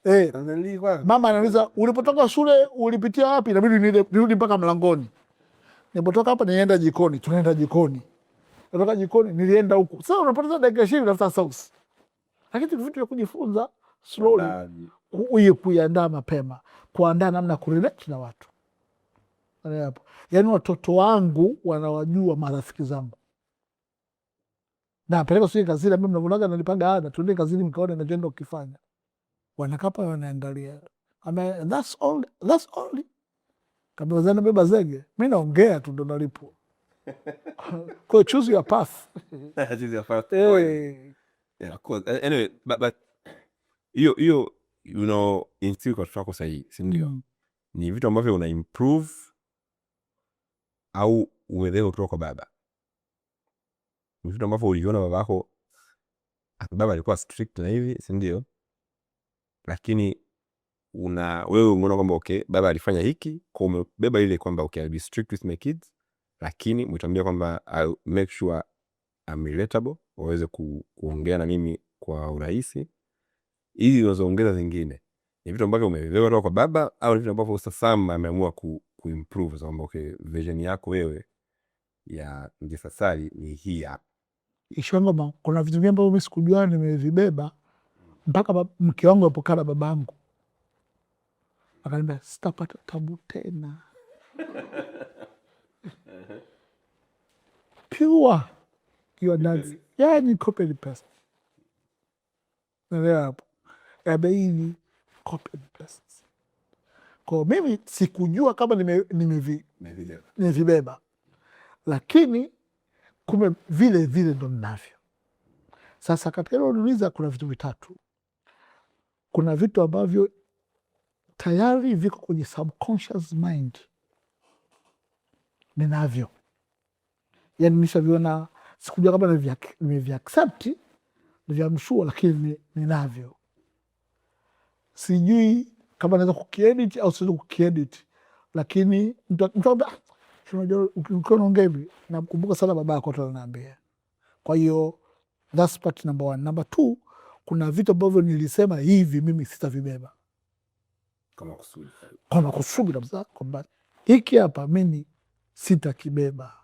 mama anauliza ulipotoka shule ulipitia wapi? Inabidi nirudi mpaka mlangoni. Nilipotoka hapa nienda jikoni, tunaenda jikoni. Natoka jikoni nilienda huku. Sasa unapoteza dakika 20 tafuta socks. Lakini vitu vya kujifunza slowly, kuiandaa mapema, kuandaa namna kurelate na watu. Yaani watoto wangu wanawajua marafiki zangu. Na peleka sisi kazini, mimi mnavonaga nalipanga ada, tuende kazini mkaone nachoenda ukifanya. Wanakapa wanaangalia. That's only. Kama wazana beba zege, mimi naongea tu ndo nalipo. Kwa choose your path. Choose your path. Yeah, of course. Anyway, but you know, instinct kwa wako sahihi, si ndio? Ni vitu ambavyo una improve au uelewa kutoka kwa baba. Ni vitu ambavyo uliona babako, baba alikuwa strict na hivi, si ndio? Lakini wewe umeona kwamba okay, baba alifanya hiki, kwa umebeba ile kwamba okay, I'll be strict with my kids, lakini mtambia kwamba I'll make sure I'm relatable, waweze kuongea na mimi kwa urahisi, ili unazoongeza zingine. Ni vitu ambavyo umeelewa kutoka kwa baba au ni vitu ambavyo sasa ameamua kuimprove, so kwamba okay, vision yako wewe ya Mjasasali ni hii hapa. Ishongoma, kuna vitu vingi ambavyo mimi sikujua nimevibeba mpaka mke wangu alipokaa na babangu. Akaniambia sitapata tabu tena. Pure your dance. Yani copy and paste. Nalewa hapo. Hii copy and paste. Kwa mimi sikujua kama nimevibeba. Lakini kume vile ndo ninavyo. Sasa katika hilo niuliza, kuna vitu vitatu. Kuna vitu ambavyo tayari viko kwenye subconscious mind, ninavyo. Yani nishaviona, sikujua kama nimeviaccept, nivyamshua, lakini ninavyo. Sijui kama naweza kukiedit au siwezi kukiedit, lakini mtuambia, ukiwa naongea hivi, nakumbuka sana baba yako ananiambia. Kwa hiyo that's part number 1. Number 2, kuna vitu ambavyo nilisema hivi mimi sitavibeba. Kama kusudi kabisa kwamba hiki hapa mimi sitakibeba.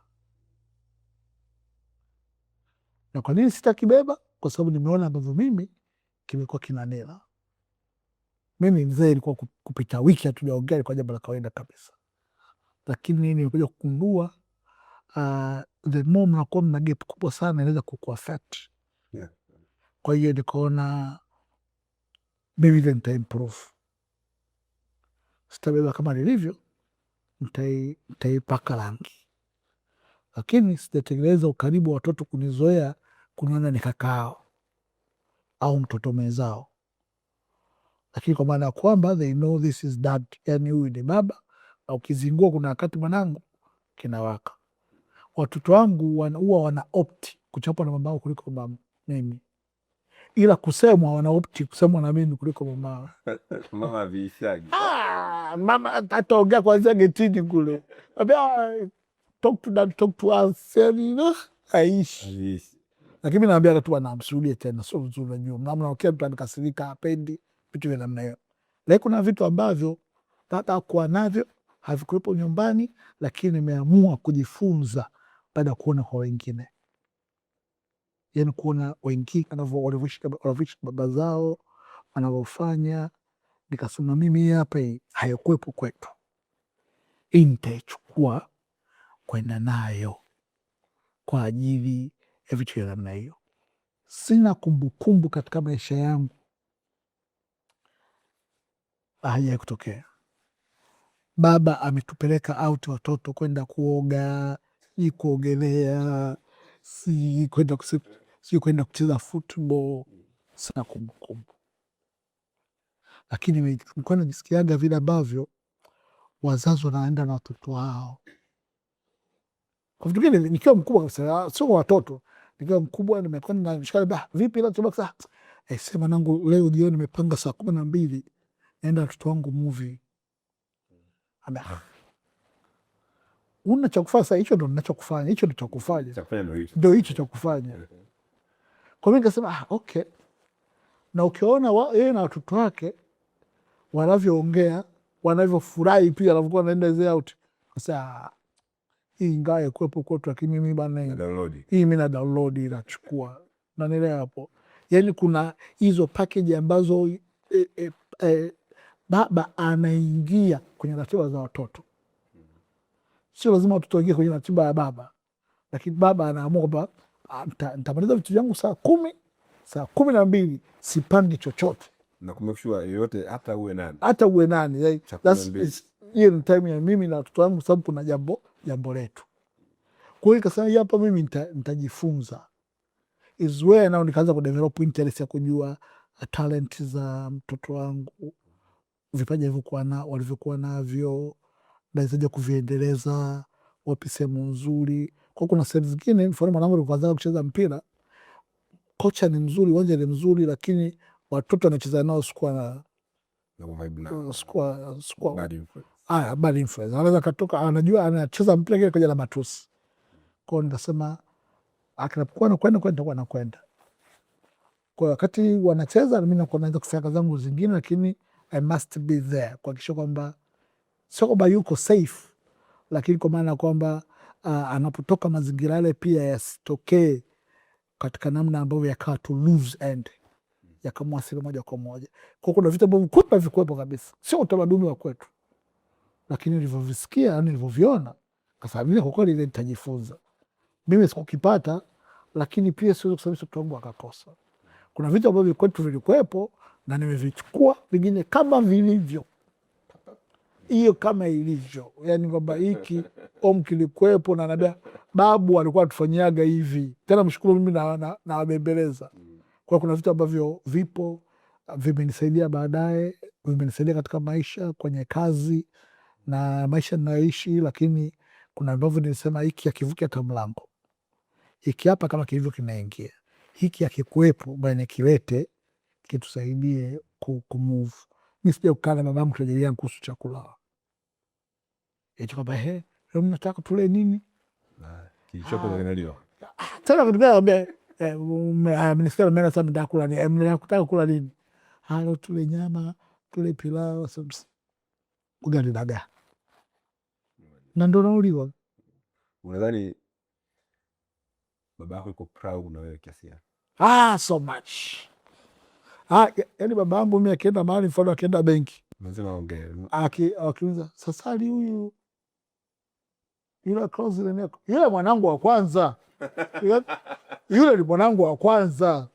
Na kwa nini sitakibeba? Kwa sababu nimeona ambavyo mimi kimekuwa kinanela. Mimi mzee ilikuwa kupita wiki hatujaongea, ilikuwa jambo la kawaida kabisa. Lakini nimekuja kugundua the more mnakuwa mna gap kubwa sana inaweza kukuaffect. Yeah. Kwa hiyo nikaona mimi ile nitaimprove. Sitabeba kama nilivyo, nitaipaka rangi. Lakini sitatengeneza ukaribu wa watoto kunizoea kuniona ni kakao au mtoto mwenzao. Lakini kwa maana kwamba they know this is dad, yani huyu ni baba, na ukizingua kuna wakati mwanangu kinawaka. Watoto wangu huwa wana opti kuchapwa na mama kuliko mimi. Ila kusemwa wana opti kusemwa na mimi kuliko mama. Mama viishagi. Mama ataongea kwanza getini kule. Talk to dad, talk to us. Yani aishi. Lakini mimi naambia tu anamshuhudia tena, sio vizuri najua. Mnaona okay, mtu anikasirika hapendi vitu vya namna hiyo. Lakini kuna vitu ambavyo baba kuwa navyo havikuwepo nyumbani, lakini nimeamua kujifunza baada ya kuona kwa wengine. Yani kuona wengine wanavyoishi baba zao wanavyofanya, nikasema mimi hapa hayakuwepo kwetu, hii nitaichukua kwenda nayo kwa ajili ya vitu ya namna hiyo. Sina kumbukumbu katika maisha yangu haja kutokea baba ametupeleka out watoto kwenda kuoga, si kuogelea, si kwenda kucheza football. Sina kumbukumbu, lakini nilikuwa najisikiaga vile ambavyo wazazi wanaenda na watoto wao. Kwa vitu vingine nikiwa mkubwa kabisa, sio watoto, nikiwa mkubwa nimekwenda na mshikali, vipi leo tunataka sema nangu leo jioni nimepanga saa 12 naenda watoto wangu movie. Una cha kufanya sasa, hicho ndo ninachokufanya, hicho ndo cha kufanya, ndo hicho cha kufanya. Kwa mimi nikasema okay. Na ukiona yeye na watoto wake wanavyoongea, wanavyofurahi pia wanavyokuwa wanaenda zile out, sasa hii ingawa kuwepo kwetu, lakini mimi bana hii mimi na download inachukua, unanielewa hapo? Yani kuna hizo package ambazo baba anaingia kwenye ratiba za watoto. Sio lazima watoto waingie kwenye ratiba ya baba, lakini baba anaamua kwamba nitamaliza vitu vyangu saa 10, saa 12 sipangi chochote, na kumekishua yoyote hata uwe nani. Hiyo ni time ya mimi na watoto wangu, sababu kuna jambo letu. Kwa hiyo kasema hapa mimi nitajifunza, is where nao nikaanza kudevelop interest ya kujua talent za mtoto wangu, vipaji walivyokuwa navyo, nawezaje kuviendeleza, wapi sehemu nzuri. Kwa kuna sehemu zingine, mfano mwanangu alikuanza kucheza mpira, kocha ni mzuri, uwanja ni mzuri, lakini watoto anacheza nao sikuwa bad influence. Anaweza katoka anajua anacheza mpira kile kaja na matusi. Kwa nikasema akinapokuwa nakwenda kwa wakati wanacheza, mimi nakuwa naweza kufanya kazi zangu zingine, lakini I must be there kuhakikisha kwamba sio kwamba yuko safe, lakini kwa maana kwamba anapotoka mazingira yale pia yasitokee katika namna ambavyo yakawa to lose end, yakamwasili moja kwa moja. Kwa kuna vitu ambavyo kwetu vikuwepo kabisa, sio utamaduni wa kwetu, lakini nilivyovisikia, nilivyoviona, kwa sababu vile kwa kweli ile nitajifunza. Mimi sikukipata, lakini pia siwezi kusababisha mtu wangu akakosa. Kuna vitu ambavyo kwetu vilikuwepo na nimevichukua vingine kama vilivyo, hiyo kama ilivyo, yani kwamba hiki kilikuwepo na nabia babu alikuwa atufanyiaga hivi, tena mshukuru mimi na wabembeleza. Kwa kuna vitu ambavyo vipo vimenisaidia baadaye, vimenisaidia katika maisha, kwenye kazi na maisha ninayoishi, lakini kuna ambavyo nilisema hiki akivuki hata mlango, hiki hapa kama kilivyo kinaingia, hiki akikuwepo bwana kilete kitusaidie kumove. Mimi sija kukaa na mama yangu tunajadiliana kuhusu chakula, eti kwamba leo mnataka tule nini, kilichopo kinaliwa tena nikamwambia mnisikia mimi nasema nataka kula nini, mnataka kula nini? Leo tule nyama, tule pilau, ugali dagaa, na ndo nauliwa. Unadhani baba yako yuko proud na wewe kiasi gani? So much. Yani baba yangu mimi akienda mahali, mfano akienda benki, lazima aongee, akiuliza Sasali huyu yule mwanangu wa kwanza yule ni mwanangu wa kwanza.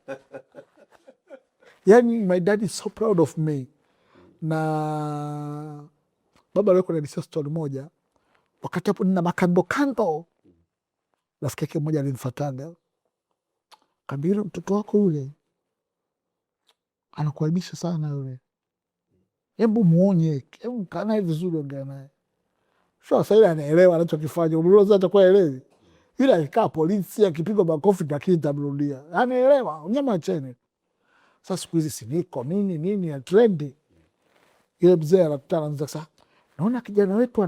Yani my dad is so proud of me. Na baba alikuwa anadisia story moja, wakati hapo nina makando, rafiki yake mmoja alinifuataga, kaambia mtoto wako yule anakuaibisha sana yule, hebu muonye, hebu kaa naye vizuri, ongea naye. Sasa ile anaelewa anachokifanya, uliloza atakuwa elewi. Yule akikaa polisi akipigwa makofi lakini nitamrudia, anaelewa, nyama chene. Sasa siku hizi siniko nini ya trendi. Ile mzee anakutana mzee, sasa naona kijana wetu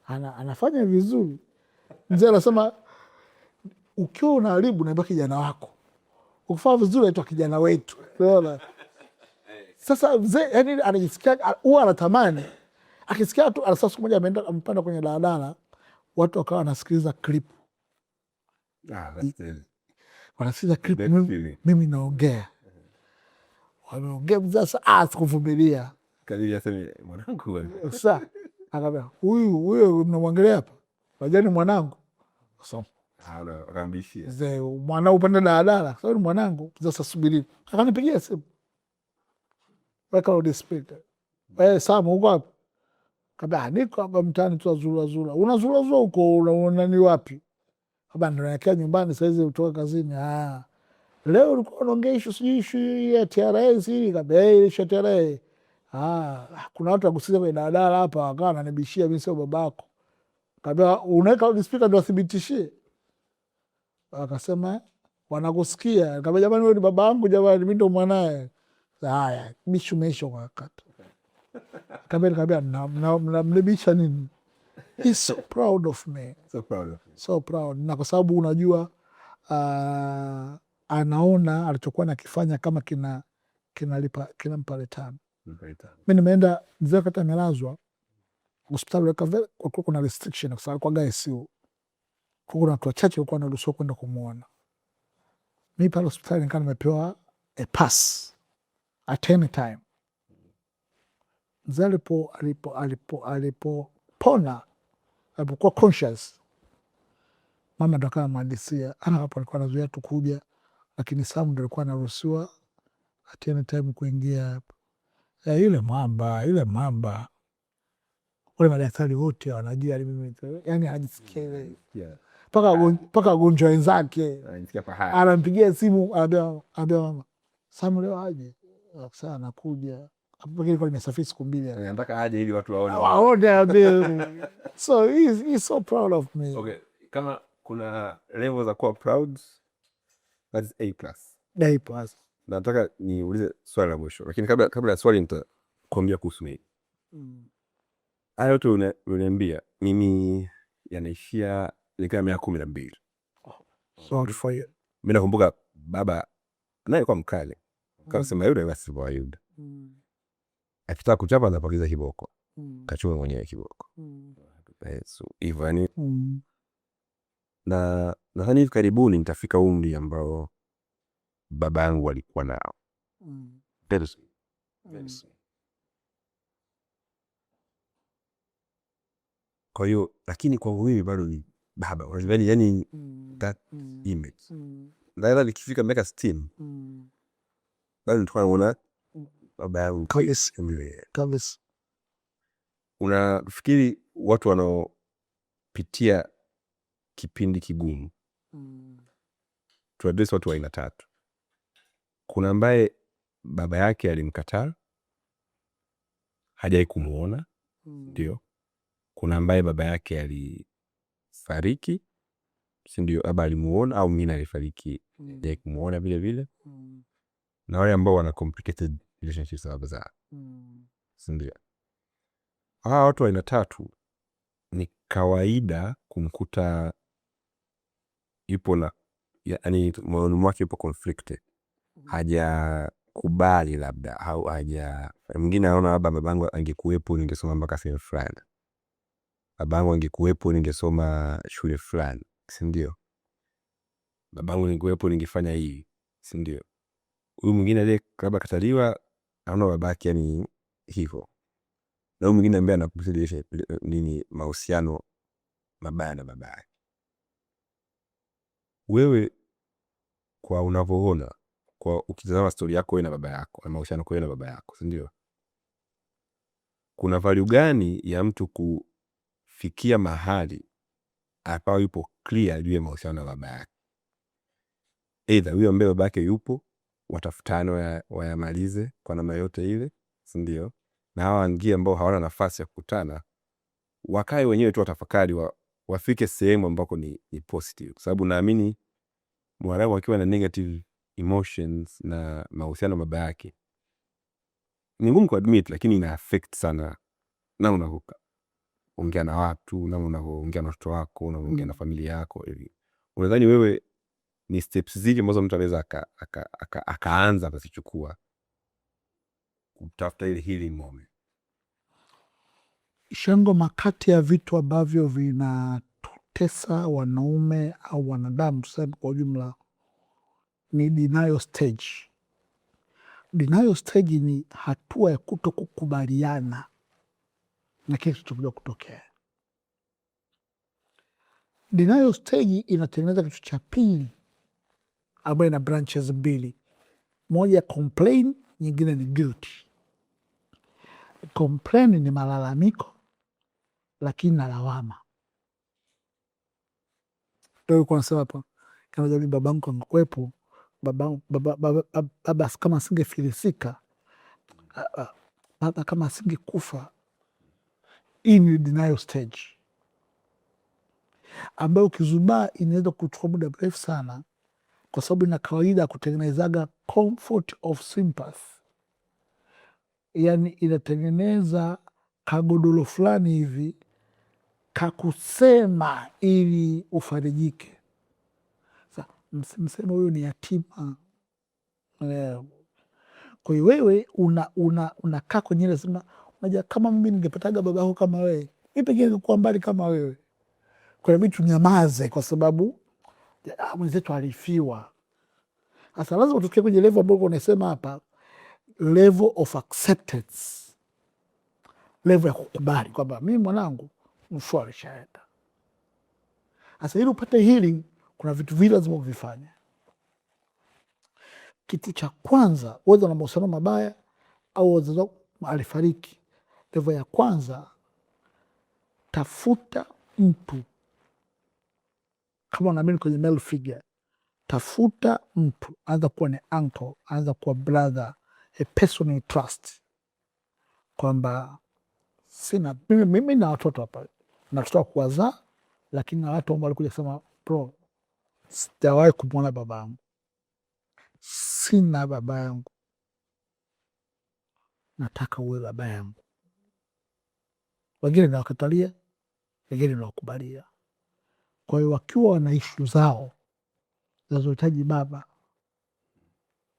anafanya vizuri. Mzee anasema ukiwa unaharibu naibaki kijana wako, ukifanya vizuri aitwa kijana wetu. Unaona? Sasa mzee yani anajisikia huwa anatamani akisikia tu. Sasa siku moja amepanda kwenye daladala, watu wakawa wanasikiliza clip, wanasikiliza clip, mimi naongea, wameongea mzee. Sasa sikuvumilia, sasa akaambia huyo mnamwangalia hapa, wajani mwanangu. So mwanao upande daladala, sasa ni mwanangu. Sasa subiri, akanipigia simu, weka loudspeaker, Samu uko hapa? Kaambia niko hapa mtaani tu azulazula. Unazulazula huko unani wapi? Kaambia naelekea nyumbani saizi kutoka kazini. Leo ulikuwa unaongea ishu sijui ishu ya TRA sijui. Kaambia ishu ya TRA. Kuna watu wakusikiza kwenye daladala hapa wakawa wananibishia mimi sio babako. Kaambia unaweka loudspeaker ndio wathibitishie. Akasema wanakusikia. Kaambia jamani wewe ni baba yangu jamani, mimi ndo mwanae. Haya, bishu meisho kwa wakati. Kaambia mnamlibisha nini? He's so proud of me. So proud. Na kwa sababu unajua anaona alichokuwa nakifanya kama kinampa return. Mi nimeenda mzee wakati amelazwa hospitali, kwa kuna restriction kwa sababu kwa ICU kuna watu wachache walikuwa wanaruhusiwa kwenda kumuona. Mi pale hospitali nikaa nimepewa a pass at any time. Mzee alipopona, alipokuwa conscious, mama ndo akawa mhadisia, hapo alikuwa anazuia tu kuja, lakini Samu ndo alikuwa anaruhusiwa at any time kuingia hapo. Yule mamba wale madaktari wote wanajua mimi, yani anajisikia ile mpaka wagonjwa wenzake anampigia simu, anaambia mama Samu leo aje. Sasa anakuja nimesafiri siku 2, nataka aje ili watu waone. So he's so proud of me. Okay, kama kuna level za kuwa proud, that is A+. Nataka niulize swali la mwisho, lakini kabla ya swali nitakwambia kuhusu mimi. Hayo yote unaniambia mimi yanaishia nikiwa miaka 12. Sorry for you. Mimi nakumbuka baba naye kwa mkali kasema yule basi wa Yuda akitaka kuchapa anapakiza kiboko, kachuma mwenyewe kiboko. So hivyo yani, na nadhani hivi karibuni nitafika umri ambao baba yangu alikuwa nao. Kwa hiyo lakini kwa mimi bado ni baba, yani that image. Ndio nikifika miaka 60 bado nitakuwa naona baba yangu kabisa. Unafikiri watu wanaopitia kipindi kigumu, tuadresi watu wa aina 3. Kuna ambaye baba yake alimkataa, hajai kumuona, ndio. Kuna ambaye baba yake alifariki, si ndio, aba alimuona, au mwingine alifariki hajai kumuona vile vile. Na wale ambao wana complicated relationships na baba zao, si ndio. Hawa watu wa aina 3 ni kawaida kumkuta yupo na yani moyoni mwake yupo conflicted, hajakubali labda, au mwingine anaona labda babangu angekuwepo ningesoma mpaka sehemu fulani, babangu angekuwepo ningesoma shule fulani, si ndio, babangu angekuwepo ningefanya hii, si ndio. Huyu mwingine ile labda kataliwa, anaona babake yani hivyo. Na huyu mwingine ambaye anakusilisha nini mahusiano mabaya na babake. Wewe kwa unavyoona, kwa ukitazama story yako wewe na baba yako, na mahusiano yako wewe na baba yako, si ndio, kuna value gani ya mtu kufikia mahali akawa yupo clear juu ya mahusiano na baba yake? Either huyo ambaye babake yupo watafutana wayamalize kwa namna yote ile, si ndio, na hawa wengine ambao hawana nafasi ya kukutana wakae wenyewe tu watafakari, wafike sehemu ambako ni positive, kwa sababu naamini mwanadamu akiwa na negative emotions na mahusiano na baba yake ni ngumu kuadmit, lakini ina affect sana na unaongea na watu, na unaongea na watoto wako, unaongea na familia yako hivi. Unadhani wewe ni steps zipi ambazo mtu anaweza akaanza kuzichukua kutafuta ile healing moment? Shango, makati ya vitu ambavyo vinatutesa wanaume au wanadamu tuseme kwa ujumla ni denial stage. Denial stage ni hatua ya kuto kukubaliana na kile kilichokuja kutokea. Denial stage inatengeneza kitu cha pili ambayo ina branches mbili, moja complain, nyingine ni guilt. Complain ni malalamiko lakini na lawama. Ndio kwa nasema hapa, kama jadi babangu angekuwepo, baba kama asingefilisika, baba kama asingekufa. Hii ni denial stage ambayo ukizubaa inaweza kuchukua muda mrefu sana, kwa sababu ina kawaida kutengenezaga comfort of sympathy, yani inatengeneza kagodoro fulani hivi kakusema ili ufarijike. Mseme huyu ni yatima. Kwa hiyo wewe unakaa kwenye ile sema, unajua kama mimi ningepataga baba yako kama wewe, mi pengine ningekuwa mbali kama wewe. Kwa hiyo tunyamaze kwa sababu mwenzetu alifiwa. Sasa lazima utufikie kwenye level ambayo unasema hapa, level of acceptance, level ya kukubali kwamba mimi mwanangu mfu alishaenda. Sasa ili upate healing, kuna vitu vile lazima uvifanye. Kitu cha kwanza, uweza na mahusiano mabaya au wazazi alifariki, level ya kwanza, tafuta mtu kama unaamini kwenye male figure, tafuta mtu, anza kuwa ni uncle, anza kuwa brother, a person you trust, kwamba sina mimi na watoto hapa, na watoto wa kuwazaa, lakini na watu ambao walikuja kusema bro, sijawahi kumwona baba yangu, sina baba yangu, nataka uwe baba yangu. Wengine nawakatalia, wengine nawakubalia. Kwa hiyo wakiwa wana ishu zao zinazohitaji baba,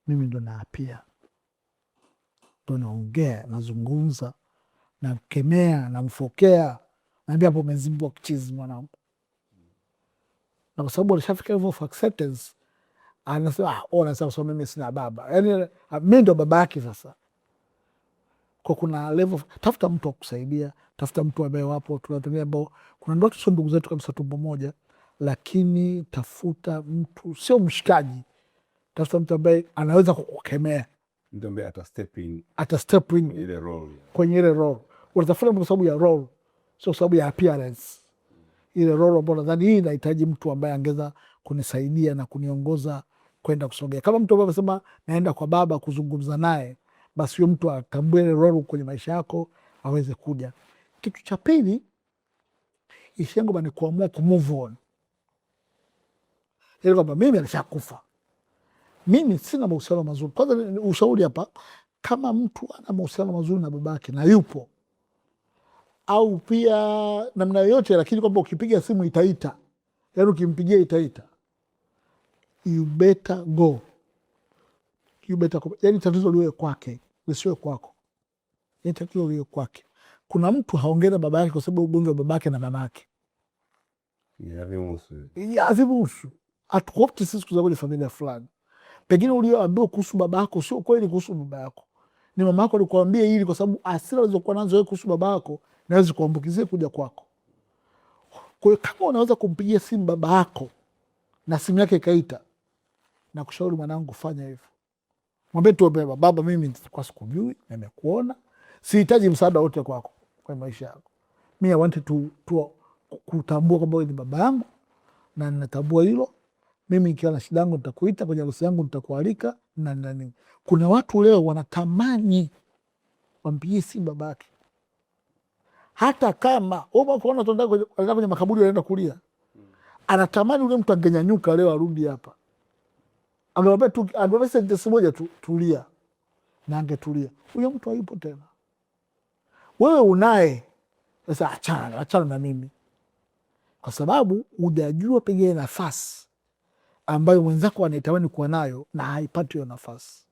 mimi ndo naapia, ndo naongea, nazungumza, namkemea, namfokea, naambia hapo umezimbwa kichizi mwanangu. Na kwa sababu alishafika level of acceptance, anasema nasema so mimi sina baba, yani mi ndo baba yake. Sasa kwa kuna level, tafuta mtu wa kusaidia, tafuta mtu ambaye wapo tunatania ambao kuna ndoto sio ndugu zetu kabisa tumbo moja, lakini tafuta mtu sio mshikaji, tafuta mtu ambaye anaweza kukukemea, mtu ambaye ata step in ile role, kwenye ile role. Unatafuta kwa sababu ya role, sio sababu ya appearance. Ile role ambayo nadhani hii inahitaji mtu ambaye angeza kunisaidia na kuniongoza kwenda kusogea. Kama mtu ambaye amesema naenda kwa baba kuzungumza naye, basi huyo mtu atambue ile role kwenye maisha yako aweze kuja. Kitu cha pili, ishengo ni kuamua kumove on. Ile kwamba mimi alishakufa, mimi sina mahusiano mazuri. Kwanza ushauri hapa, kama mtu ana mahusiano mazuri na babake na yupo, au pia namna yoyote, lakini kwamba ukipiga simu itaita, yaani ukimpigia itaita, you better go, you better go. Yani tatizo liwe kwake, lisiwe kwako. Yani tatizo liwe kwake. Kuna mtu haongea na baba yake kwa sababu ugomvi wa babake na mamake, havimuhusu. Hatukopti sisi kuza kwenye familia fulani. Pengine ulioambiwa kuhusu baba yako sio kweli kuhusu baba yako, ni mama yako alikuambia hili kwa sababu hasira alizokuwa nazo wewe kuhusu baba yako naweza kuambukizie kuja kwako. Kwa hiyo kama unaweza kumpigia simu baba yako na simu yake ikaita, na kushauri mwanangu, fanya hivyo. Mwambie tu baba, mimi kwa sikujui, nimekuona, sihitaji msaada wote kwako kwa maisha yako. Mimi I wanted to kutambua kwamba wewe ni baba yangu na ninatambua hilo. Mimi nikiwa na shida yangu nitakuita, kwenye harusi yangu nitakualika na nini. Kuna watu leo wanatamani wampigie simu babake, hata kama unaona tunaenda kwenye makaburi anaenda kulia, anatamani ule mtu angenyanyuka leo arudi hapa, angemwambia sentensi moja tu, tulia, na angetulia. Huyo mtu hayupo tena. Wewe unaye sasa, achana na mimi, kwa sababu hujajua pengine nafasi ambayo mwenzako anaitamani kuwa nayo na haipati hiyo nafasi.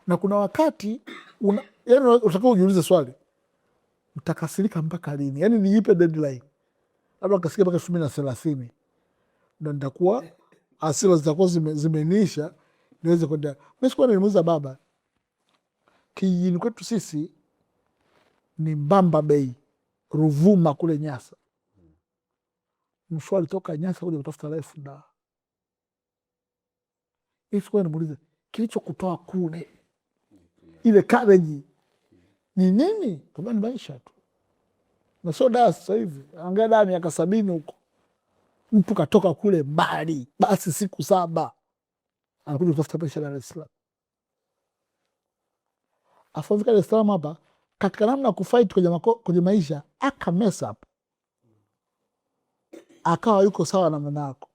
Na kuna wakati yani utakiwa ujiulize swali, mtakasirika mpaka lini? Yani niipe deadline, labda kasirika mpaka 2030 ndo nitakuwa hasira zitakuwa zimeniisha niweze kwenda. Mi sikuwa nilimuuliza baba, kijijini kwetu sisi ni Mbamba Bay, Ruvuma kule Nyasa. Mshua alitoka Nyasa kuja kutafuta life da. Sikuwa nimuuliza kilicho kutoa kule, ile courage ni nini? Kama ni maisha tu, na sio daa. Sasa hivi angalia daa miaka 70 huko, mtu katoka kule mbali, basi siku 7 anakuja kutafuta maisha Dar es Salaam. Afafika Dar es Salaam hapa, katika namna kufight kwenye maisha aka mess up, akawa yuko sawa na manako,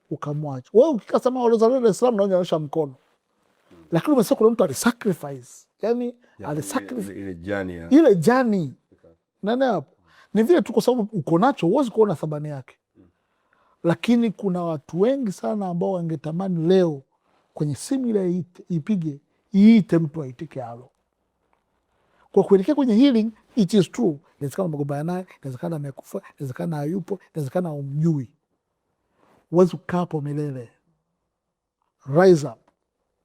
ukamwacha wewe. Ukikasema walizaliwa Dar es Salaam naonyesha mkono, lakini umesema kuna mtu alisacrifice, yani alisacrifice ile jani nane hapo. Ni vile tu kwa sababu uko nacho huwezi kuona thamani yake, lakini kuna watu wengi sana ambao wangetamani leo kwenye simu ile ipige iite mtu aitike alo. Kwa kuelekea kwenye healing, it is true, inawezekana umegombana naye, inawezekana amekufa, inawezekana hayupo, inawezekana umjui. Huwezi kukaa hapo milele. Rise up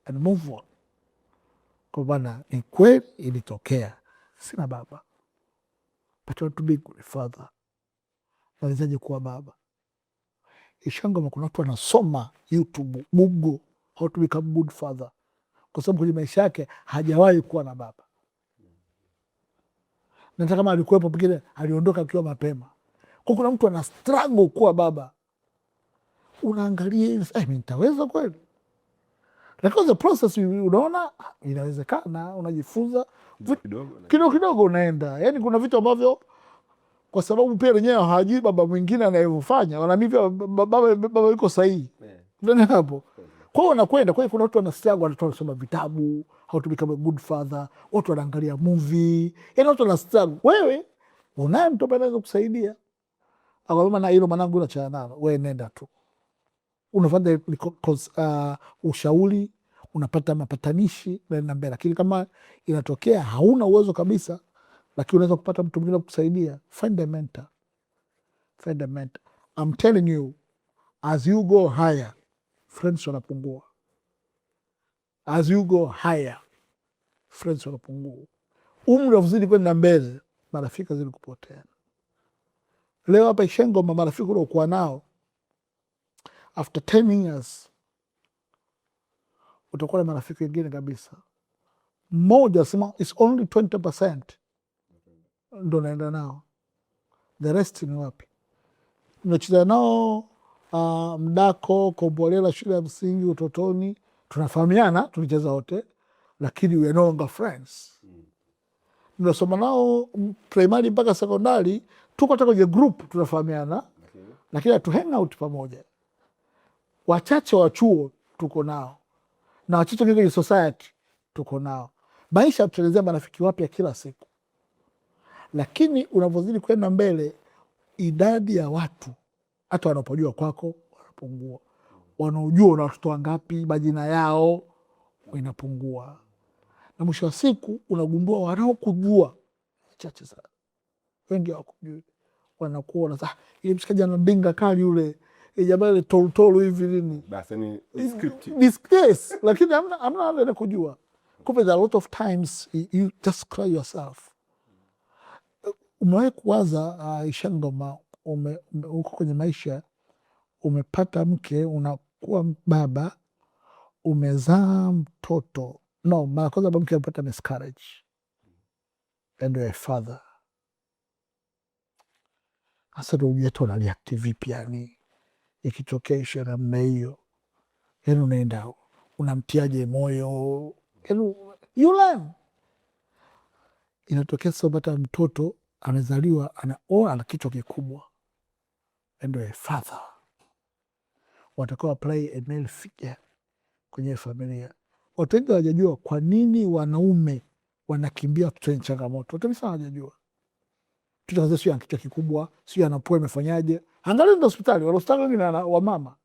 and move on. Kwa bana, ni kweli ilitokea, sina baba, but I want to be good father. Nawezaje kuwa baba? Ishangoma kuna watu wanasoma YouTube, Google how to become good father, kwa sababu kwenye maisha yake hajawahi kuwa na baba. Nata kama alikuwepo pengine aliondoka akiwa mapema. Kwa kuna mtu ana struggle kuwa baba, unaangalia nitaweza kweli? Lakini the process unaona inawezekana, unajifunza kidogo kidogo unaenda. Yani kuna vitu ambavyo kwa sababu pia wenyewe hawajui baba mwingine anayefanya, wanamivya baba yuko sahihi ndani hapo. Kwa hiyo wanakwenda. Kwa hiyo kuna watu wanastruggle, wanasoma vitabu how to become a good father, watu wanaangalia movie, yani watu wanastruggle. Wewe unaye mtu ambaye anaweza kusaidia, akwambia na hilo mwanangu unachana nalo, wewe nenda tu, unafanya ushauri, unapata mapatanishi na mbele. Lakini kama inatokea hauna uwezo kabisa, lakini unaweza kupata mtu mwingine kusaidia, find a mentor. Find a mentor. I'm telling you, as you go higher, friends wanapungua. As you go higher, friends wanapungua. Umri uzidi kwenda mbele, marafiki zidi kupotea. Leo hapa Ishengoma, marafiki uliokuwa nao after 10 years utakuwa na marafiki wengine kabisa. Mmoja sema it's only 20% ndo naenda nao, the rest ni wapi? Unacheza nao mdako, kombolela, shule ya msingi, utotoni, tunafahamiana, tulicheza wote, lakini we are no longer friends. Tunasoma nao primary mpaka sekondari, tuko hata kwenye group tunafahamiana, lakini hatu hang out pamoja. Wachache wa chuo tuko nao, na wachache kwenye society tuko nao. Maisha tuelezea marafiki wapya kila siku, lakini unavyozidi kwenda mbele, idadi ya watu hata wanapojua kwako wanapungua, wanaojua una watoto wangapi, majina yao inapungua, na mwisho wa siku unagundua wanaokujua chache sana, wengi hawakujui. Wanakuona ile mshikaji anadinga kali yule, jamaa ile toltolo hivi nini, basi ni script disgrace, lakini amna wale kujua. Kumbe a lot of times you just cry yourself. Umewahi kuwaza Ishengoma, uko kwenye maisha, umepata mke, unakuwa baba, umezaa mtoto, no, mara kwanza mke amepata miscarriage and you're a father. Hasa ndo ujue tona react vipi, yani ikitokea ishu namna hiyo, yani unaenda unamtiaje moyo, yani you learn. Inatokea sasa pata mtoto amezaliwa ana kichwa kikubwa, and you're a father. Watakuwa play a male figure kwenye familia. Watu wengi hawajajua kwa nini wanaume wanakimbia kwenye changamoto. Watu wengi sana hawajajua. Tutakaza sio kichwa kikubwa, sio anapoa imefanyaje. Angalia ndio hospitali, hospitali wengine wa mama.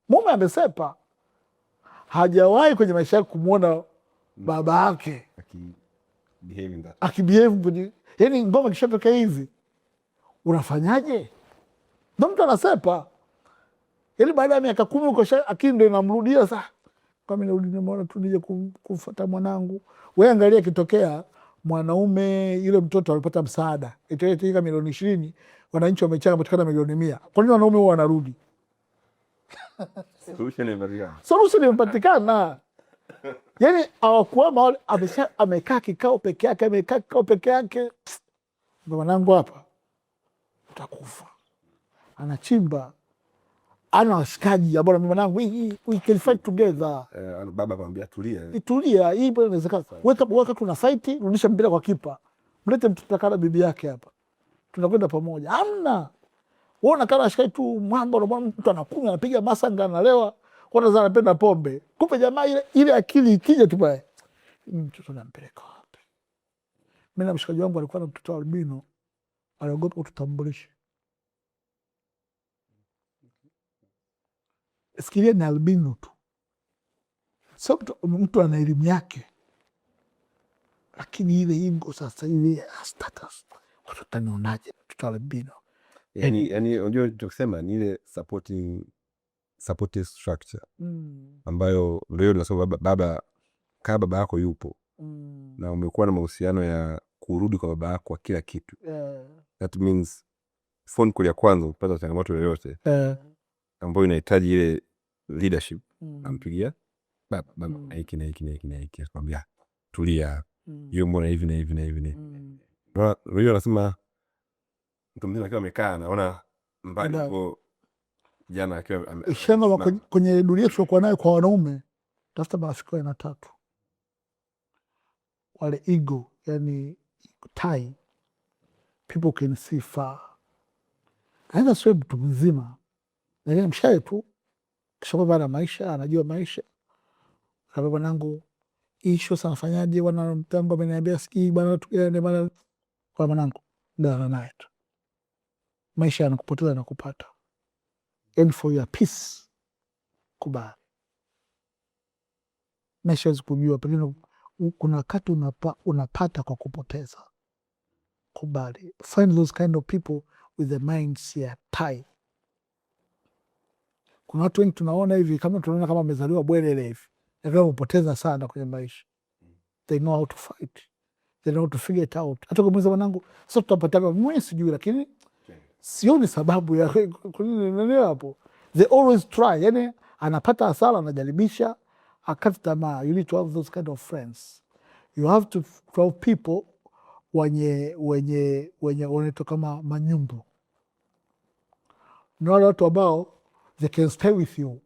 Mume amesepa. Hajawahi kwenye maisha yake kumuona baba yake akibehave, yani ngoma kishatokea hivi unafanyaje? Ndo mtu anasepa, yani baada ya miaka 10 uko akili ndo inamrudia sasa, kama narudi nimeona tu nije kumfuata mwanangu. Wewe angalia kitokea mwanaume yule mtoto alipata msaada itaika milioni 20, wananchi wamechanga patikana milioni 100. Kwa nini wanaume huwa wanarudi? Solution imepatikana. Yani awakuama wale, amekaa kikao peke yake, mwanangu hapa utakufa, anachimba ana washikaji ambao mwanangu we can fight together. Baba akamwambia tulia, hii bwana inawezekana. Weka tuna fight, rudisha mpira kwa kipa, mlete mtoto kana bibi yake hapa, tunakwenda pamoja. Hamna, wewe unakaa washikaji tu mwamba, unaona mtu anakunywa anapiga masanga analewa, kwanza anapenda pombe, kumbe jamaa ile akili ikija tu pale, mtoto nampeleka wapi? Mimi na mshikaji wangu alikuwa na mtoto albino, aliogopa kututambulisha. Sikiria ni albino tu, sio mtu ana elimu yake, lakini ile ingo sasa ile status, watu watanionaje mtoto albino? Yani unajua tukisema ni ile supportive structure ambayo ndio tunasema baba kama baba yako yupo na umekuwa na mahusiano ya kurudi kwa baba yako kwa kila kitu, that means phone call ya kwanza upata changamoto yoyote ambayo inahitaji ile leadership, ampigia baba hiki na hiki, akwambia tulia, hiyo mbona hivi na hivi. Ndio anasema mtu mzima akiwa amekaa anaona mbali kwa jana akiwa shanga kwenye dunia tuliokuwa nayo kwa wanaume, tafuta marafiki na 3 wale ego, yani tai, people can see far. Aina sio mtu mzima, lakini mshae tu kisha baada maisha, anajua maisha. Kama mwanangu isho sana fanyaje, wana mtango ameniambia sikii bwana tukende bwana, kwa mwanangu ndana naye tu, maisha yanakupoteza na kupata, and for your peace kubali. Maisha kujua pengine kuna wakati unapata kwa kupoteza, kubali. Find those kind of people with the minds ya tie. Kuna watu wengi tunaona hivi kama tunaona kama wamezaliwa bwelele hivi, lakini wamepoteza sana kwenye maisha. They know how to fight, they know how to figure it out. Hata kwa mwanzo wanangu sasa tutapata mimi sijui, lakini sioni sababu ya nini hapo. They always try, yani anapata hasara anajaribisha, akati tamaa. You need to have those kind of friends. You have to have people wenye wanaitwa kama manyumbu, ni wale watu ambao they can stay with you,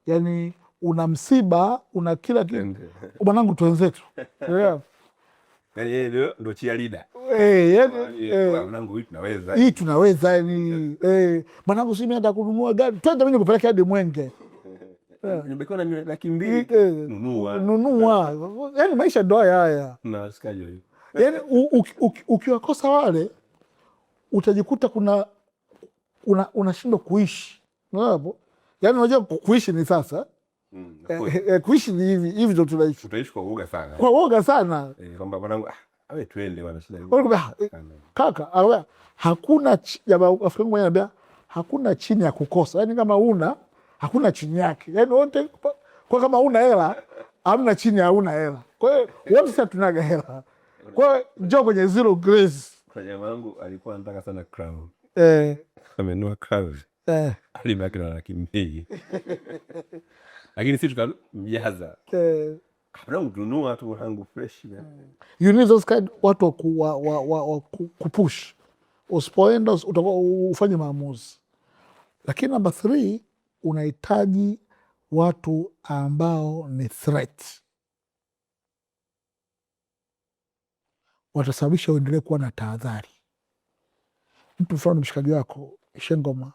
yani una msiba una kila kitu mwanangu, tuwenzetu yani yeye ndio cheerleader, mwanangu hii tunaweza yani mwanangu, si mimi nataka kununua gari, twende mimi nikupeleke hadi Mwenge, nimekuwa na 200,000 nunua. Yani maisha ndo haya na sikajo hiyo. Yani ukiwakosa wale utajikuta unashindwa kuishi hapo. Yani unajua kuishi ni sasa kuishi ni hivi ndo tunaishi. Utaishi kwa uoga sana, kwamba mwanangu awe twende wana shida kaka, hakuna jamaa Afrika mmoja anambia hakuna chini ya kukosa, yani kama hakuna chini yake, yani wote kwa kama una hela hamna chini ya una hela, kwa hiyo wote sasa tunaga hela, kwa hiyo njoo kwenye zero grace. Kwa jamaa wangu alikuwa anataka sana crown, amenunua crown alimaki na 200,000 lakini sisi tukamjaza kabla kununua tu hangu fresh. You need those kind watu kupush, usipoenda utakuwa ufanye maamuzi. Lakini namba 3 unahitaji watu ambao ni threat, watasababisha uendelee kuwa na tahadhari. Mtu mfano mshikaji wako Shengoma,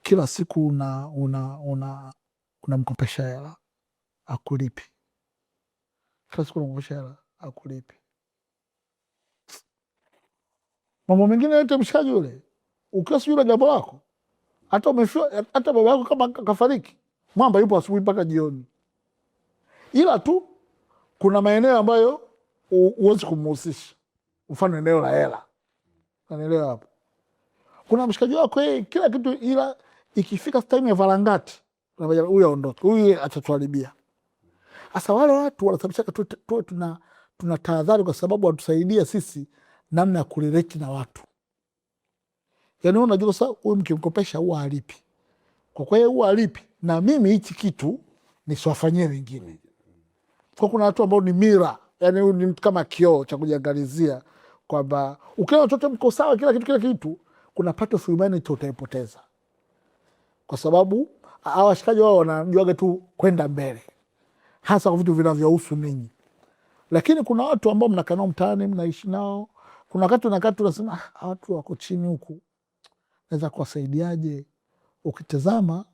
kila siku unamkopesha hela akulipi, kila siku unamkopesha hela akulipi, mambo mengine yote mshikaji yule, ukiwa sijui na jambo lako, hata baba yako kama kafariki, mwamba yupo asubuhi mpaka jioni. ila tu kuna maeneo ambayo huwezi kumhusisha, mfano eneo la hela, unaelewa hapo. Kuna mshikaji wako kila kitu, ila ikifika time ya varangati huyu aondoke, huyu atatuharibia. Sasa wale watu wanasababisha tuwe tuna tahadhari, kwa sababu watusaidia sisi namna ya kurelate na watu. Yani unajua sasa huyu mkimkopesha huwa halipi, kwa kweli huwa halipi, na mimi hichi kitu nisiwafanyie wengine. Kwa kuna watu ambao ni mira, yani ni kama kioo cha kujiangalizia kwamba ukiona watoto mko sawa kila kitu, kuna part of humanity utaipoteza, kwa sababu hawa washikaji wao wanajuaga tu kwenda mbele, hasa kwa vitu vinavyohusu ninyi. Lakini kuna watu ambao mnakaa nao mtaani, mnaishi nao, kuna wakati unasema watu wako chini huku, naweza kuwasaidiaje? Ukitazama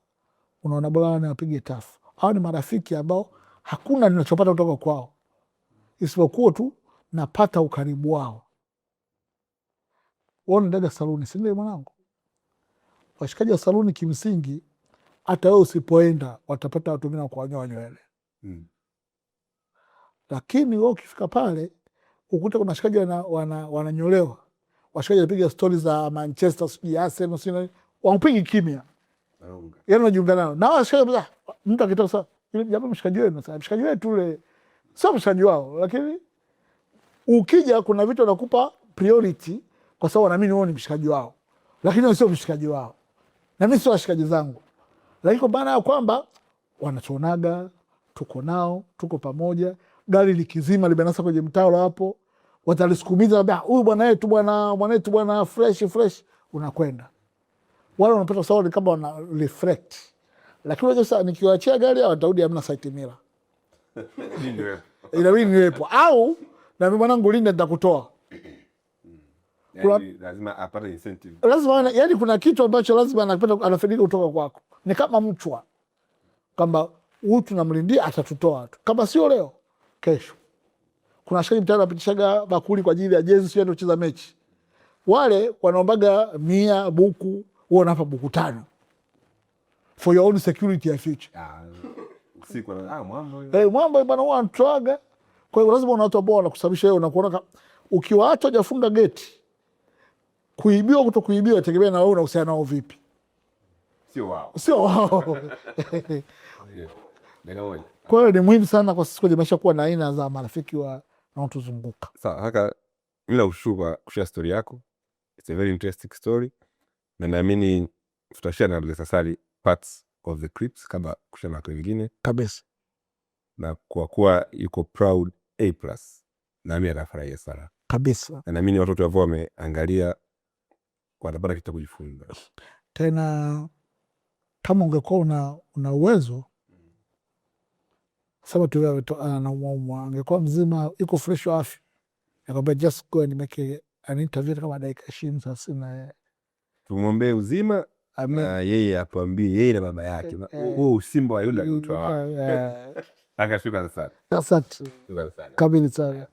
unaona bora niwapige tafu. Hao ni marafiki ambao hakuna ninachopata kutoka kwao isipokuwa tu napata ukaribu wao. Wao ni dada saluni, si ndio mwanangu? Washikaji wa saluni kimsingi, hata wewe usipoenda watapata watu wengine kuwanyoa nywele. Lakini wewe ukifika pale ukuta kuna washikaji wananyolewa, washikaji wanapiga stori za Manchester, sijui Arsenal, sijui wampigi kimya. Yaani unajiunga nao. Na washikaji mtu akitoka sasa, jamaa mshikaji wenu, sasa mshikaji wetu ule sio mshikaji wao, lakini ukija kuna vitu wanakupa priority kwa sababu wanaamini wewe ni mshikaji wao. Lakini wewe sio mshikaji wao. Na mimi sio washikaji zangu. Lakini kwa maana ya kwamba wanatuonaga, tuko nao, tuko pamoja, gari likizima limenasa kwenye mtaro hapo, watalisukumiza huyu bwana wetu fresh, unakwenda. Wale wanapata sawa kama wana reflect. Lakini sasa nikiwaachia gari hao watarudi hamna site mirror. Inabidi niwepo. Au na mimi mwanangu Linda nitakutoa. Lazima apate incentive. Lazima, yani kuna kitu ambacho lazima anafaidika kutoka kwako. Ni kama mchwa. Kwamba huyu tunamlindia atatutoa tu. Kama sio leo, kesho. Kuna shaka mtaani anapitishaga bakuli kwa ajili ya jezi, sio ndio kucheza mechi. Wale wanaombaga 100 buku, wao wanapa buku 5. For your own security ya future. Siku mwambo. Mwambo bwana huwa anatoaga. Kwa hiyo lazima una watu ambao wanakusababisha wewe unakuona ukiwaacha hujafunga geti. Kuibiwa kutokuibiwa tegemea na wewe unahusiana nao vipi. Sio wao. Kwa hiyo ni muhimu sana kwa sisi kwenye maisha kuwa na aina za marafiki wanaotuzunguka. Sawa, haka bila ushuba kushare story yako. It's a very interesting story. Na naamini tutashare na necessary parts of the clips kama kushare na wengine kabisa. Na kwa kuwa yuko proud A+, na mimi nafurahia sana kabisa. Na naamini watu ambao wameangalia watapata kitu kujifunza. Tena kama ungekuwa una uwezo sababu tu anaumwa, angekuwa mzima yuko fresh wa afya, nakwambia just go and make an interview kama dakika 20 sasa, na tumwombee uzima na yeye atuambie yeye na baba yake huo usimba wa yule mtu wa akashuka sana. Asante kabisa sana.